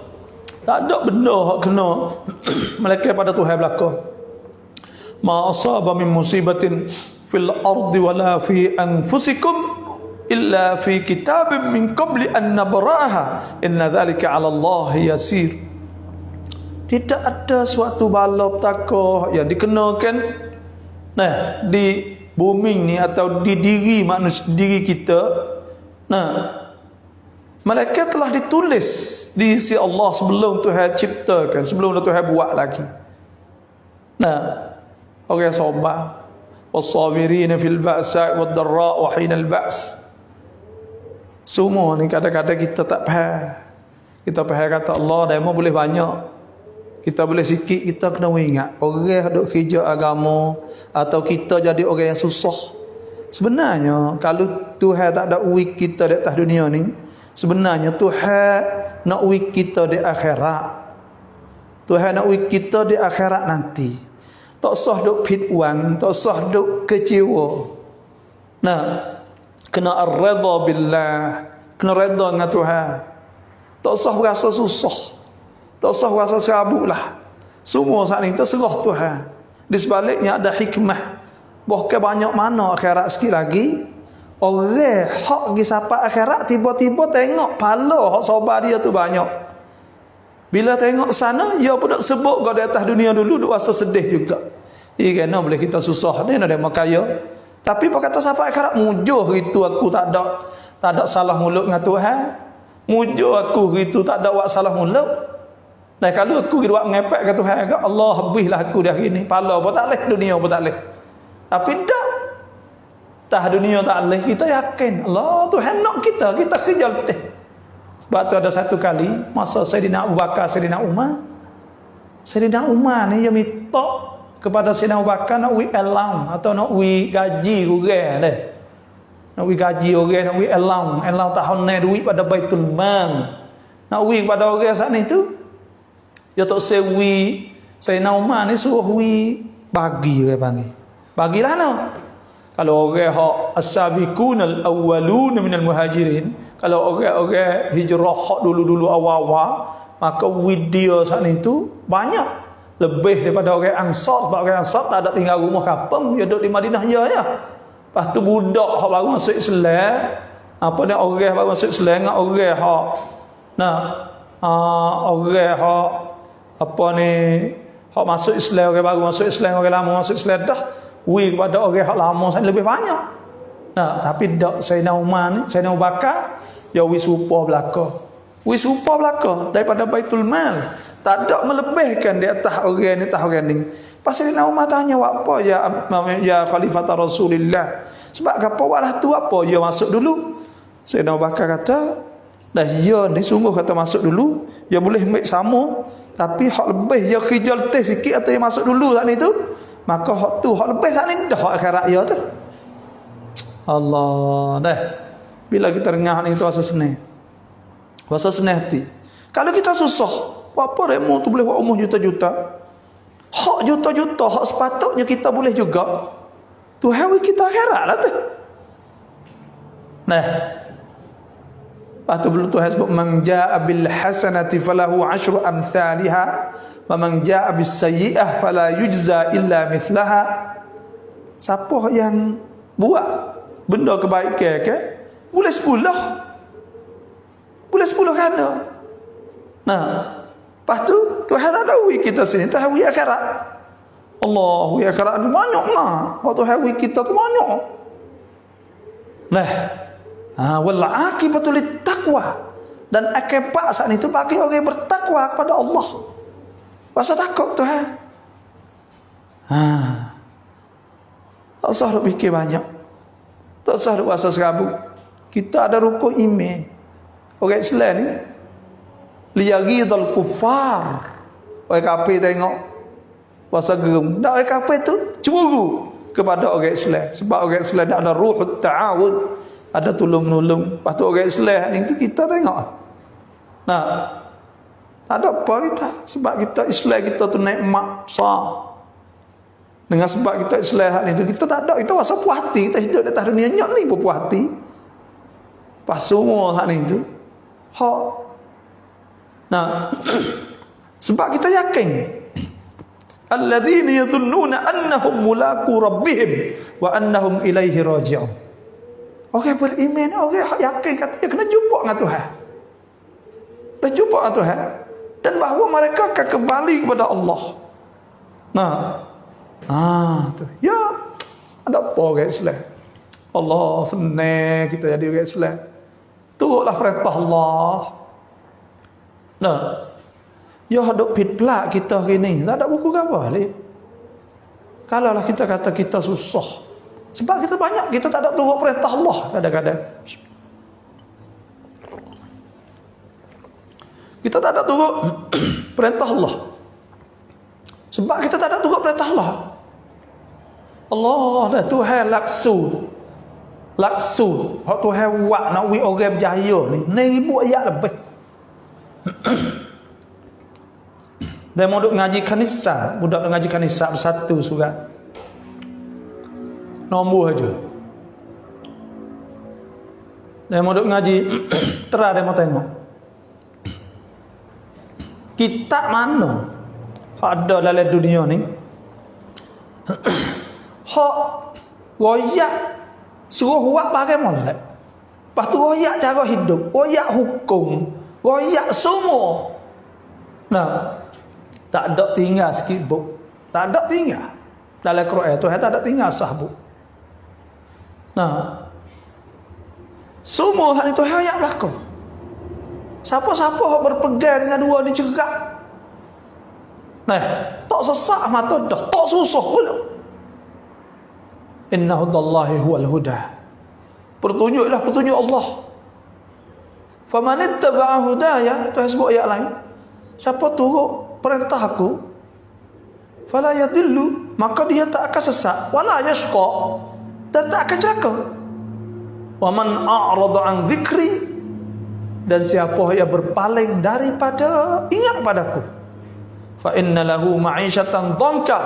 tak ada benda hak kena melainkan pada Tuhan belaka. Ma asaba min musibatin fil ardi wala fi anfusikum illa fi kitabin min qabli an nabraha inna dhalika 'ala Allah yasir. Tidak ada suatu bala petaka yang dikenakan di bumi ni atau di diri manusia, diri kita. Malaikat telah ditulis di sisi Allah sebelum Tuhan ciptakan, sebelum Tuhan buat lagi. Orang sabar, was-sabirin fil ba'sa wad-dharra wa hinal ba's. Semua ni kadang-kadang kita tak faham. Kita faham kata Allah demo boleh banyak. Kita boleh sikit, kita kena ingat orang duk kerja agama atau kita jadi orang yang susah. Sebenarnya kalau Tuhan tak ada week kita di atas dunia ni, sebenarnya Tuhan nak week kita di akhirat. Tuhan nak week kita di akhirat nanti. Tak usah duk fit wang, tak usah duk kecewa. Kena ar-ridha billah, kena redha dengan Tuhan. Tak usah rasa susah. Tak usah rasa serabut lah. Semua saat ini terserah Tuhan. Di sebaliknya ada hikmah. Bahkan banyak mana akhirat sikit lagi. Orang hak pergi sampai akhirat tiba-tiba tengok pahala hak sabar dia tu banyak. Bila tengok sana, dia pun tak sebut kau di atas dunia dulu, duk rasa sedih juga. Kerana boleh kita susah ni, nak dia kaya. Tapi apa kata sampai akhirat, mujuh itu aku tak ada salah mulut dengan Tuhan. Mujuh aku itu tak ada buat salah mulut. Kalau aku buat mengepek ke Tuhan, Allah habislah aku dah gini. Pala apa tak boleh, dunia apa tak boleh. Tapi tak dunia tak boleh, kita yakin Allah Tuhan nak kita kerja letih. Sebab tu ada satu kali masa Sayyidina Abu Bakar, Sayyidina Umar ni dia minta kepada Sayyidina Abu Bakar nak wi elang atau nak wi gaji orang deh. Nak wi gaji orang, nak wi elang tahun ni duit pada Baitul Mal. Nak wi pada orang saat ni tu dia tak sewi. Sayyidina Umar ni suruh wi bagi orang panggil. Bagilah no. Kalau orang hak as-sabiqunal awwalun minal muhajirin, kalau orang hijrah hak dulu-dulu awal-awal, maka widya saat itu banyak lebih daripada orang Ansar. Sebab orang Ansar tak ada tinggal rumah kampung, dia duduk di Madinah je. Lepas tu budak hak baru masuk Islam, apa ni orang baru masuk Islam dengan orang hak orang hak apa ni hak masuk Islam, orang baru masuk Islam, orang lama masuk Islam dah wi kepada orang hak lama saya lebih banyak. Tapi dak Sayyidina Umar ni, Sayyidina Abu Bakar dia wi serupa belaka. Wis rupa belaka daripada Baitul Mal. Tak ada melebihkan di atas orang ni, atas orang ni. Pasal Umar tanya, apa ya Khalifah Rasulullah? Sebab apa walah tu apa ya masuk dulu? Sayyidina Abu Bakar kata, dah ya ni sungguh kata masuk dulu, ya boleh ambil sama, tapi hak lebih ya khijal teh sikit atau yang masuk dulu saat ni tu, maka hak tu hak lebih saat ni dah hak akhirat ya tu. Allah dah. Bila kita rengah ni tu rasa senang. Rasa senang hati. Kalau kita susah, apa remo tu boleh buat umur juta-juta. Hak juta-juta, hak sepatutnya kita boleh juga. Tuhan kita akhirat lah tu. Nah. Lepas tu belum Tuhan sebut, man jaa bil hasanati falahu 10 amsalha wa man jaa bis sayyi'ah fala yujza illa mithlaha. Siapa yang buat benda kebaikan ke, boleh 10. Boleh 10 kali. Nah, lepas tu Tuhan tak tahu kita sini, Tuhan wi akhirat. Allah wi akhirat tu banyak lah. Waktu Tuhan wi kita tu banyak. Nah, wal aqibatu lit taqwa, dan akibat saat itu bagi orang yang bertakwa kepada Allah. Rasa takut Tuhan. Tak usah duk fikir banyak. Tak usah duk rasa serabut. Kita ada rukun iman. Orang Islam ni liyaghidul kuffar. Orang kafir tengok rasa geram. Dak orang kafir tu cemburu kepada orang Islam, sebab orang Islam dak ada ruhut ta'awud, ada tolong-menolong. Lepas tu orang Islam ni tu kita tengok. Nah, tak ada apa kita, sebab kita Islam kita tu naik maksa. Dengan sebab kita Islam ni tu kita tak ada, kita rasa puas hati, kita hidup di atas dunia nyok ni pun puas hati. Pas semua hak ni tu hak. Nah, sebab kita yakin alladzina yadhunnuna annahum mulaqu rabbihim wa annahum ilaihi raji'un. Orang beriman, orang yakin katanya kena jumpa dengan Tuhan. Dah jumpa dengan Tuhan, dan bahawa mereka akan kembali kepada Allah. Nah, tu. Ya, ada apa orang Islam? Allah senang kita jadi orang Islam. Turutlah perintah Allah. Nah, ya hadap pitplak kita hari ni, tak ada buku apa ni. Kalaulah kita kata kita susah, sebab kita banyak, kita tak ada turut perintah Allah kadang-kadang. Kita tak ada turut perintah Allah, sebab kita tak ada turut perintah Allah. Allah dah Tuhan laksu hak Tuhan buat nak wi orang berjaya ni 1000 ayat lebih. Dan mau duk ngaji kanisa, budak duk ngaji kanisa bersatu surat nombor aja. Dan mau duk ngaji terah dia mau tengok kitab mana ada dalam dunia ni hak royak suruh buat bagai molek. Lepas tu royak cara hidup, royak hukum, royak semua. Nah, tak ada tinggal sikit buk. Tak ada tinggal. Dalam Quran tu tak ada tinggal sah buk. Nah, semua hal itu royak berlaku. Siapa-siapa yang berpegang dengan dua ni cerak. Nah, tak sesak mata dah, tak susah pula. Inna hudallahi huwal huda. Petunjuklah petunjuk Allah. Faman ittaba'a hudaya, tu sebut ayat lain. Siapa turut perintah aku, fala yadillu, maka dia tak akan sesat, wala yashqa, dan tak akan celaka. Wa man a'rada an dzikri, dan siapa yang berpaling daripada ingat padaku, fa inna lahu ma'isyatan dhanka,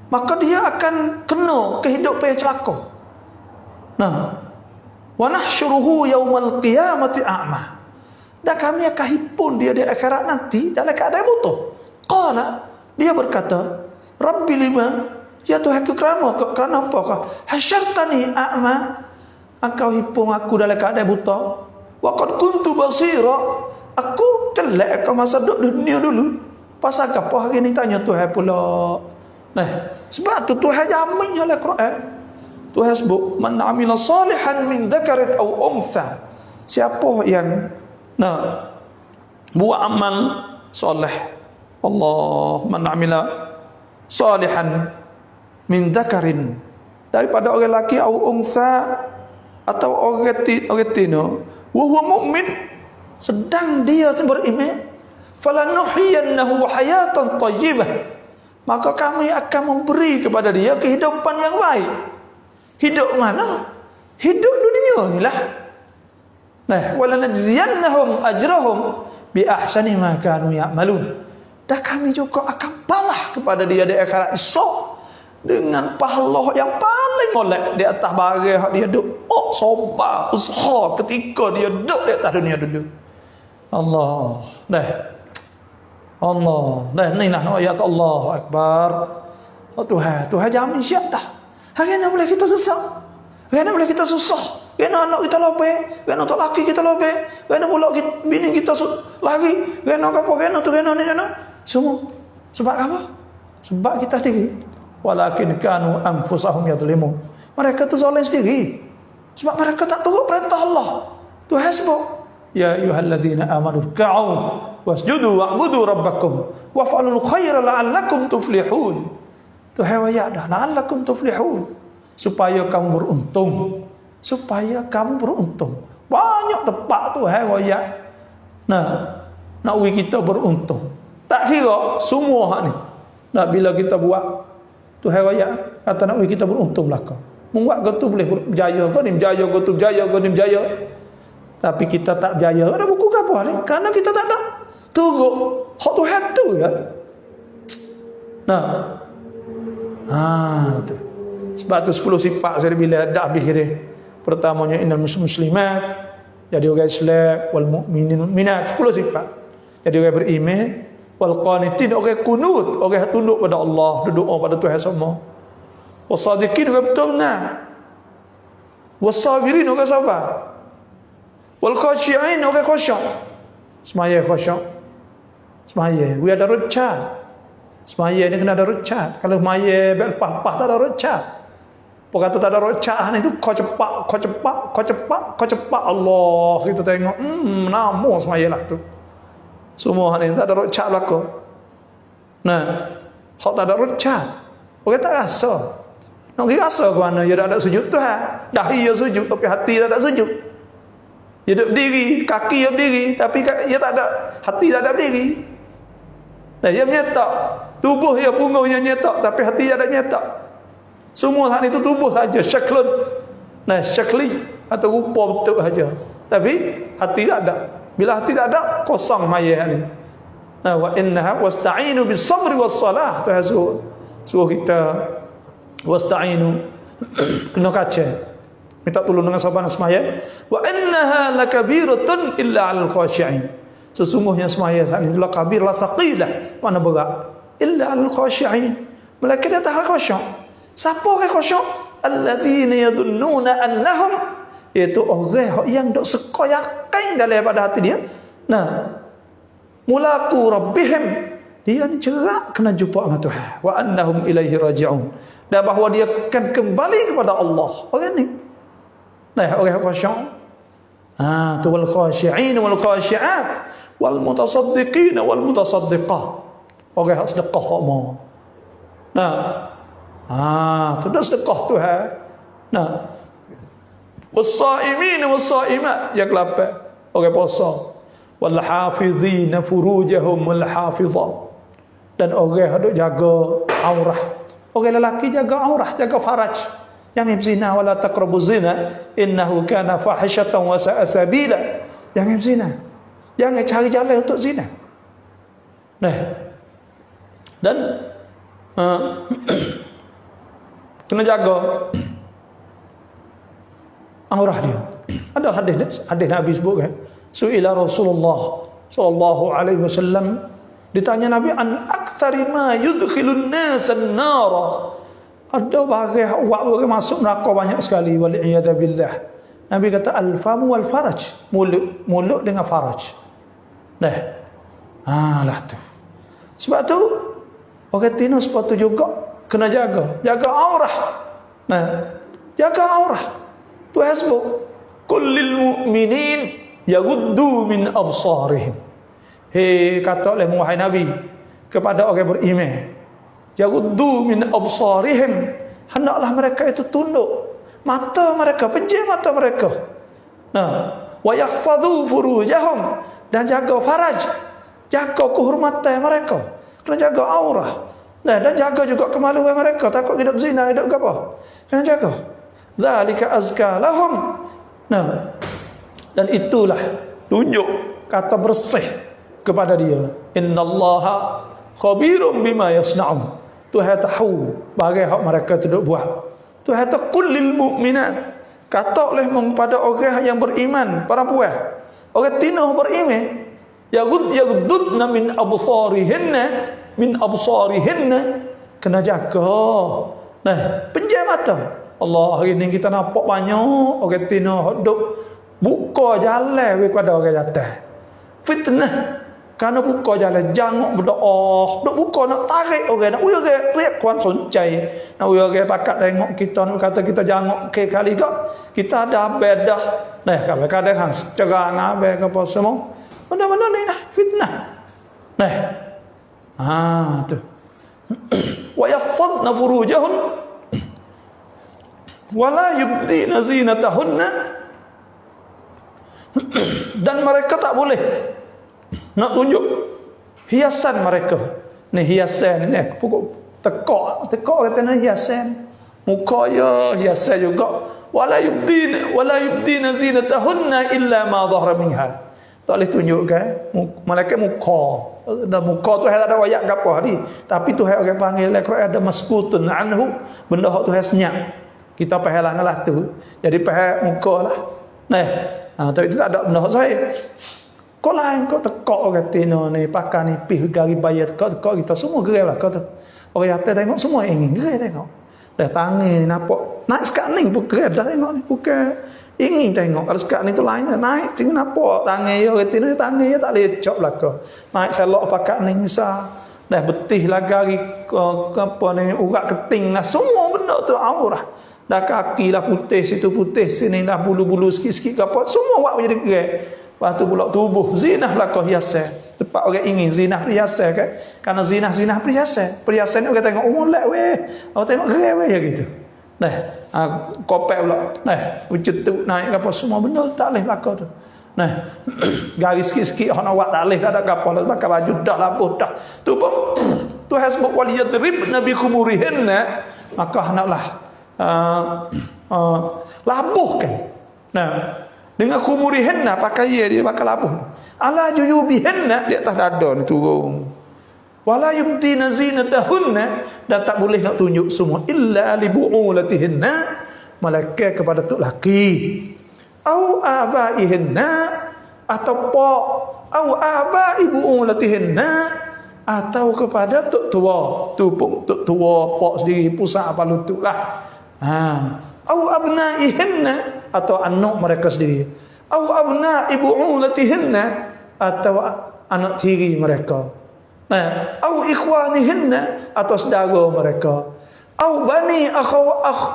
maka dia akan kena kehidupan yang celaka. Nah, wa nahsyuruhu yaumal qiyamati a'ma, dan kami akan himpun dia di akhirat nanti dalam keadaan buta. Qala, dia berkata, Rabbi lima, ya Tuhanku, kerana apa kau hasyartani a'ma, engkau himpun aku dalam keadaan buta. Wa qad kuntu basira, aku telak kau masa duduk dunia dulu. Pasal apa hari ni tanya Tuhan pula? Nah, sebab tu Tuhan jamin dalam Quran. Tuhan sebut, man amila salihan min dzakarin aw untha, siapa yang buat amal soleh. Allah man amila salihan min dzakarin, daripada orang lelaki au unsa, atau orang tino, wa huwa mu'min, sedang dia beriman, falanuhyiyannahu hayatan thayyibah, maka kami akan memberi kepada dia kehidupan yang baik. Hidup mana? Hidup dunia inilah. Nah, walanajziyannahum ajrahum bi ahsani ma kanu ya'malun, dan kami juga akan balas kepada dia di akhirat esok dengan pahala yang paling molek di atas barang dia duk sabar usaha ketika dia duk di atas dunia dulu. Allah ni lah ayat Allah akbar. Tuhan jamin siap dah. Hari ni boleh kita sesak, hari ni boleh kita susah, hari ni anak kita lobek, hari ni untuk laki kita lobek, hari ni pula bini kita lari, hari ni apa, hari ni tu, hari ni semua. Sebab apa? Sebab kita sendiri. Walakin kanu anfusahum yadhlimun, mereka tu zalim sendiri, sebab mereka tak turut perintah Allah. Tuhan sebut, ya ayyuhallazina amanu ruk'u wasjudu wa'budu rabbakum waf'alul khaira la'allakum tuflihun. Tuhan ayat dah, la'allakum tuflihun, supaya kamu beruntung, supaya kamu beruntung. Banyak tempat Tuhan ayat nak kita beruntung. Tak kira semua hak ni. Nah, bila kita buat Tuhan ayat kata nak kita beruntung belaka. Membuat kau tu boleh berjaya, kau ni berjaya, kau tu berjaya, kau ni berjaya. Tapi kita tak berjaya. Ada buku ke apa ni? Kerana kita tak ada turut hak Tuhan tu ya. Tu. Sebab tu 10 sifat saya bila dah habis dia. Pertamanya innal muslimat, jadi orang Islam, wal mu'minin minat, 10 sifat. Jadi orang beriman, wal qanitin, orang kunut, orang tunduk pada Allah, berdoa pada Tuhan semua. Wasadiqin, orang betul benar. Wasabirin, orang sabar. Wal khashi'in, orang khusyuk. Semaya khusyuk. Semaya, we ada rucat. Semaya ni kena ada rucat. Kalau semaya lepas tak ada rucat. Kata tak ada rucat ni tu kau cepat Allah kita tengok nama semaya lah tu. Semua ni tak ada rucat belaka. Hak tak ada rucat, orang tak rasa. Nak pergi rasa ke mana dia ada sujud Tuhan. Dahi dia sujud tapi hati dia tak sujud. Dia duduk berdiri, kaki dia berdiri tapi dia tak ada, hati tak ada berdiri. Dan dia menyetak, tubuh dia punggungnya nyetak tapi hati dia tak nyetak. Semua hal itu tubuh saja, syaklun. Syakli atau rupa betul saja. Tapi hati tak ada. Bila hati tak ada, kosong maya ni. Wa innaha wasta'inu bis sabri was salah. Tuhan suruh kita wasta'inu, kena kaca, minta tolong dengan sabar dan semaya. Wa innaha lakabiratun illa 'alal khashi'in. Sesungguhnya semaya saat ini kabir la saqilah, mana berat, illa 'alal khashi'in, melainkan dia tak khusyuk. Siapa orang khusyuk? Alladzina yadhunnuna annahum, iaitu orang yang dok seka yakin dalam pada hati dia. Mulaku rabbihim, dia ni cerak kena jumpa dengan Tuhan. Wa annahum ilaihi raji'un, dan bahawa dia akan kembali kepada Allah. Orang ni orang khusyuk. Tu wal khashi'in wal khashi'at wal mutasaddiqin wal mutasaddiqat, orang yang sedekah mau. Tu dah sedekah Tuhan. Was-saimin was-saimat, yang ke-8 orang puasa. Wal hafizina furujahum wal hafizat, dan orang hendak jaga aurah. Orang lelaki jaga aurah, jaga faraj. Jangan berzina, wala taqrabuz zina innahu kana fahishatan wa sa'a sabila. Jangan berzina, jangan cari jalan untuk zina. Dan kena jaga aurah dia. Ada hadis Nabi sebut kan, su'ila Rasulullah sallallahu alaihi wasallam, ditanya Nabi an aktsari ma yudkhilun nas an-nar, ada barang orang masuk neraka banyak sekali, wal iyad billah. Nabi kata al-famu wal faraj, mulut dengan faraj. Lah tu. Sebab tu orang tino sepatu juga kena jaga aurah. Jaga aurah. Tuhan sebut kullil mu'minin yaghuddu min absarihim, Hei, kata oleh wahai Nabi kepada orang beriman, yaghuddu min absarihim, hendaklah mereka itu tunduk mata mereka, pejam mata mereka. Nah, wa yahfadhu furujahum, dan jaga faraj, jaga kehormatan mereka, kena jaga aurah. Nah, dan jaga juga kemaluan mereka, takut hidup zina, hidup apa, kena jaga. Zalika azka lahum. Nah, dan itulah tunjuk kata bersih kepada dia. Innallaha khabirum bima yasna'un. Tuhan tahu bagaimana mereka itu buat. Tuhan tahu kullil mu'minat. Kata oleh kepada orang yang beriman, para puan, orang tinoh beriman, yaghudduna min absarihinna, kena jaga. Nah, pejam mata. Allah, hari ini kita nampak banyak orang tinoh duk buka jalan kepada orang jatuh. Fitnah. Karena buka jalan, jangan berdoa, duk buka nak tarik orang, nak uya riak kuan soncai, nak uya pakat tengok kita, nak kata kita jangan ke kali kak, kita ada bedah, nah kadang-kadang hang cerang abe ke apa semua, benda-benda ni lah fitnah, nah, tu, wa yahfadna furujahun, wala yubdina zinatahunna, dan mereka tak boleh nak tunjuk hiasan mereka. Ni hiasan ni pokok tekak katanya hiasan. Muka ya hiasan juga. Wala yubdina zinatahunna illa ma dhahara minha. Tak boleh tunjukkan malaikat muka. Dan muka tu ada ayat apa hari. Tapi tu orang panggil Al-Quran ada maskutun anhu, benda hak tu senyap. Kita pahalah lah tu. Jadi pahal muka lah. Tapi itu tak ada benda hak saya. Kau lain kau tekak orang tino ni pakai ni pih gari bayar tekak kita semua gerai lah kau tu. Orang atas tengok semua ingin gerai tengok. Dah tangan nampak naik sekat ni pun gerai dah tengok ni bukan ingin tengok. Kalau sekat ni tu lain naik tinggal nampak tangan dia orang tino tangan dia tak boleh cop lah kau. Naik selok pakai ni misal. Dah betih lah gari apa ni urat keting lah semua benda tu aurah. Dah kaki lah putih situ putih sini dah bulu-bulu sikit-sikit apa semua buat jadi gerai. Lepas tu pula tubuh zinah lah kau hiasan. Tempat orang ingin zinah perhiasan kan. Karena zinah perhiasan. Perhiasan ni orang tengok molek weh. Orang tengok gerai weh gitu. Kopek pula. Ucetuk naik apa semua benda tak boleh belakang tu. Garis sikit-sikit hak nak buat tak boleh tak ada apa lah pakai baju dah labuh dah. Tu pun Tuhan sebut waliyadribna bi khumurihinna, maka hendaklah labuhkan. Dengan khumurihinna pakai dia pakai labuh. Ala juyubihinna di atas dada ni turun. Wala yubdina zinatahunna, dan tak boleh nak tunjuk semua illa li bu'ulatihinna, malaikat kepada tok laki. Au abaihinna, atau pak, au abai bu'ulatihinna, atau kepada tok tua. Tu pun tok tua pak sendiri pusat apa lutut lah. Au abnaihinna, atau anak mereka sendiri. Au abna'i bu'ulatihinna, atau anak tiri mereka. Au ikhwanihinna, atau saudara mereka. Au bani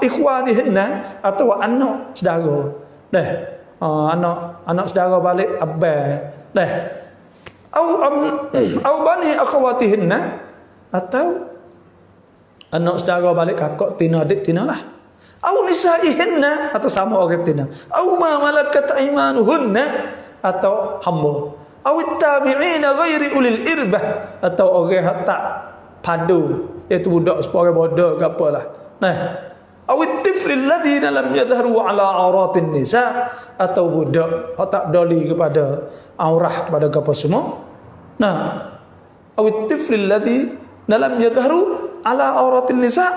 ikhwanihinna, atau anak saudara. Anak saudara balik abang. Au bani akhwatihinna, atau anak saudara balik kakak tina adik tina lah. Au nisaihinna, atau sama orang tina. Au ma malakat aimanuhunna, atau hamba. Au tabi'ina ghairi ulil irbah, atau orang yang tak padu, iaitu budak seorang bodoh ke apalah. Au tiflil ladina lam yadhharu ala auratin nisa, atau budak yang tak peduli kepada aurah kepada apa semua. Au tiflil ladina lam yadhharu ala auratin nisa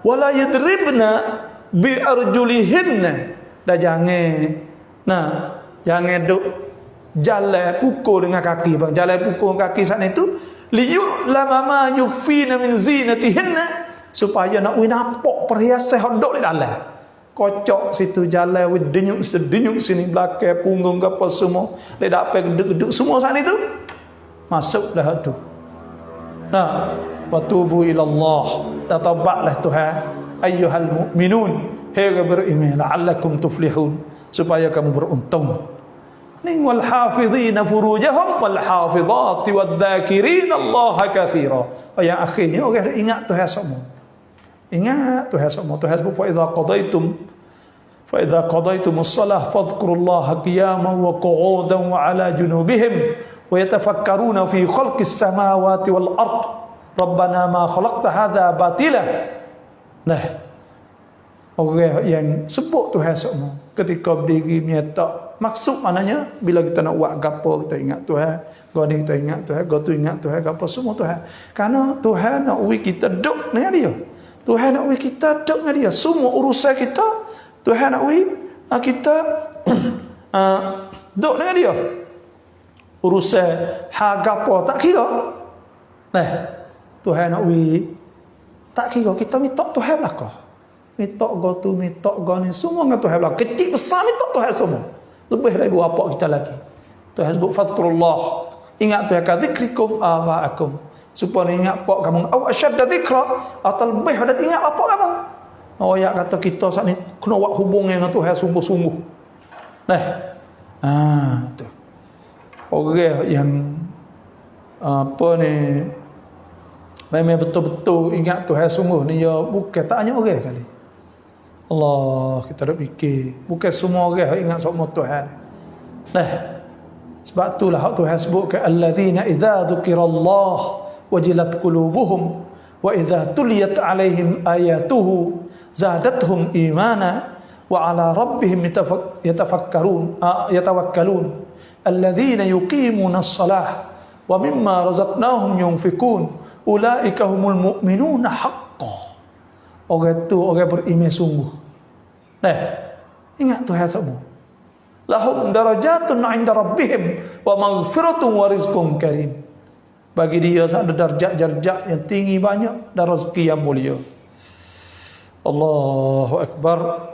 wala yadribna bi arjulihinna, dah jangan duk jalan pukul dengan kaki bang, jalan pukul kaki sana itu liyu lama yukfina min zinatihinna, supaya nak nampak perhiasan hodok di dalam kocok situ jalan denyuk sini belakang punggung ke apa semua le dapat geduk semua sana itu masuk dah tu. Wa tubu ilallah, dan taubatlah Tuhan ayyuhal mu'minun, hei beriman, la'allakum tuflihun, supaya kamu beruntung. ning wal hafizina furujahum wal hafizati wadzakirin Allah katsira. Yang akhirnya orang ingat Tuhan semua. Ingat Tuhan semua. Tuhan sebut fa idza qadaytumus shalah fadhkurullaha qiyaman wa qu'udan wa 'ala junubihim wa yatafakkaruna fi khalqis samawati wal ard. Rabbana ma khalaqta hadza batila. Nah, orang yang sebut Tuhan semua ketika berdiri menyata, maksud maknanya bila kita nak buat gapo kita ingat Tuhan, goni kita ingat Tuhan, gotu ingat Tuhan, gapo semua Tuhan. Karena Tuhan nak uji kita duk dengan dia. Tuhan nak uji kita duk dengan dia. Semua urusan kita Tuhan nak uji kita duk dengan dia. Urusan hal gapo tak kira. Nah, Tuhan nak uji tak kira kita minta Tuhan belaka. Minta gotu, minta goni semua dengan Tuhan belaka. Kecil besar minta Tuhan semua. Lebih dari apa kita lagi. Tuhan sebut fadhkurullah. Ingat Tuhan ka zikrikum aba'akum. Supaya ingat apa kamu. Aw asyadda zikra. Atau lebih pada ingat apa kamu. Oh ya kata kita saat ni kena buat hubungan dengan Tuhan sungguh-sungguh. Nah. Tu. Orang yang apa ni memang betul-betul ingat Tuhan sungguh ni ya bukan tak hanya orang kali. Allah, kita dah fikir bukan semua orang ingat sama Tuhan. Nah, sebab itulah hak Tuhan sebut ke alladzina idza dzukirallah wajilat qulubuhum wa idza tuliyat alaihim ayatuhu zadatuhum imana wa ala rabbihim yatawakkalun alladzina yuqimuna as-salah wa mimma razaqnahum yunfikun ulaika humul mu'minuna haqqan. Orang itu orang beriman sungguh. Nah, ingat Tuhan semua. Lahum darajatun 'inda rabbihim wa maghfiratun wa rizqun karim. Bagi dia ada darjat-darjat yang tinggi banyak dan rezeki yang mulia. Allahu akbar.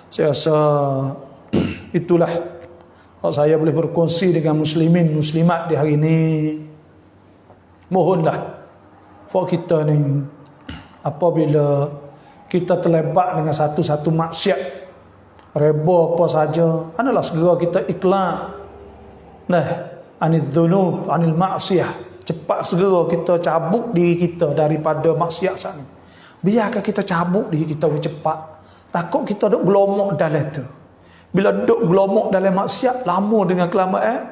Saya rasa itulah saya boleh berkongsi dengan muslimin muslimat di hari ini. Mohonlah kita ni apabila kita terlibat dengan satu-satu maksiat, reba apa saja, adalah segera kita ikhlas. Nah, anil dzunub, anil maksiat, cepat segera kita cabut diri kita daripada maksiat sana. Biarkan kita cabut diri kita cepat. Takut kita duk gelomok dalam tu. Bila duk gelomok dalam maksiat lama dengan kelamaan,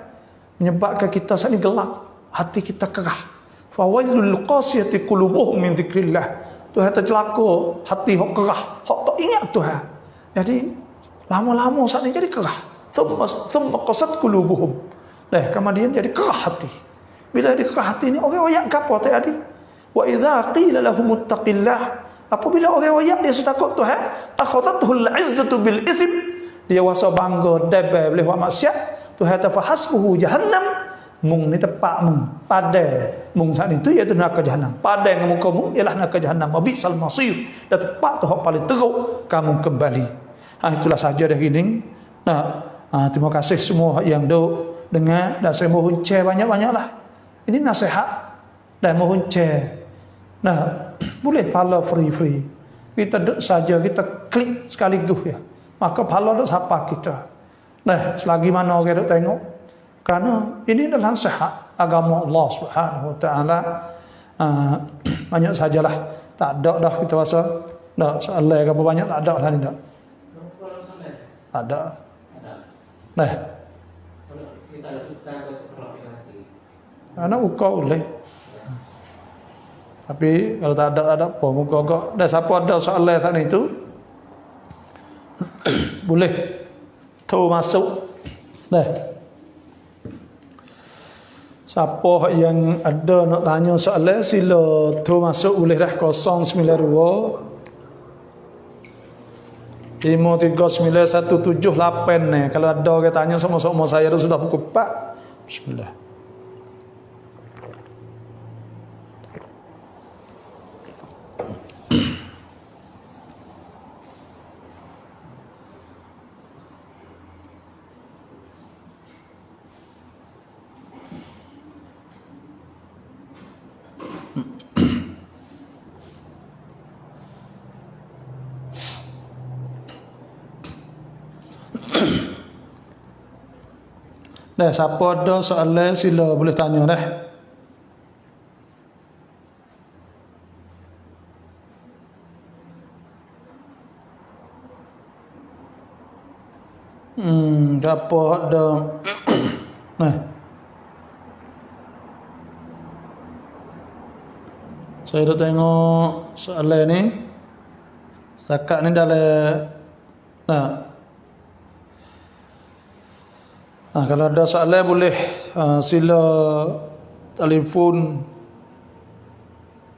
menyebabkan kita saat ni gelap, hati kita kerah. Fawailul qasiyati qulubuhum min dzikrillah. Tuhan tercelaka hati hok kerah, hok tak ingat Tuhan. Jadi lama-lama saat ni jadi kerah. Thumma qasat qulubuhum. Kemudian jadi kerah hati. Bila dia kerah hati ni orang royak gapo tak ada. Wa idza qila lahum ittaqillah. Apabila orang royak dia sudah takut Tuhan, akhadathul 'izzatu bil itsm. Dia wasa bangga debel boleh buat maksiat. Tuhan tafahasbuhu jahannam. Mung ni tepak mung padai mung saat itu iaitu neraka jahanam. Padai dengan muka mung ialah neraka jahanam. Bisal masir, dan tepak tu hak paling teruk kamu kembali. Itulah saja dah ini. Terima kasih semua yang duk dengar dan saya mohon share banyak-banyaklah. Ini nasihat dan mohon share. Boleh pahala free. Kita duk saja kita klik sekaligus ya. Maka pahala duk siapa kita. Selagi mana orang duk tengok. Karena ini adalah nasihat agama Allah Subhanahu Wa Taala. Banyak sajalah. Tak ada dah kita rasa. Dah soalan ke apa banyak tak ada lah ni dah. Tak ada. Kita ada tukar untuk kerap lagi. Anak buka boleh. Tapi kalau tak ada apa muka kok. Dah siapa ada soalan saat itu boleh tu masuk. Siapa yang ada nak tanya soalan sila tu masuk boleh dah 092 539 178 ni. Kalau ada orang tanya sama-sama saya dah sudah pukul 4. Bismillah. Dah, siapa ada soalan sila boleh tanya dah. Siapa ada nah. Saya dah tengok soalan ni. Setakat ni dalam kalau ada soalan boleh sila telefon,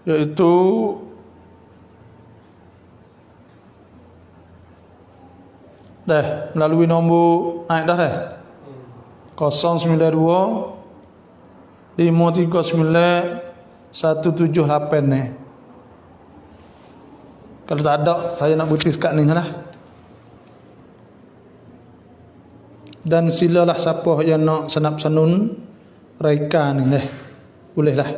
iaitu dah melalui nombor naik dah 092 539 178 ni. Kalau tak ada, saya nak bukti sekat ni lah. Dan silalah siapa yang nak senap sanun raikan ni lah. Boleh lah.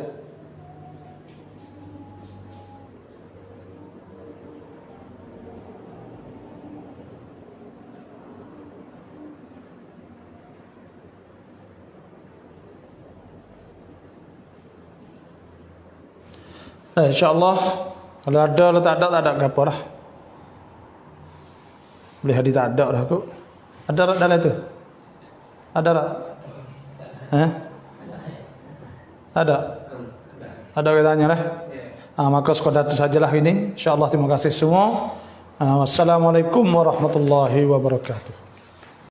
InsyaAllah kalau ada, kalau tak ada apa dah. Boleh hadis tak ada dah kot. Ada tak dalam tu? Ada tak? Ada? Ada yang tanya lah. Maka sekadar itu sajalah ini. InsyaAllah terima kasih semua. Wassalamualaikum warahmatullahi wabarakatuh.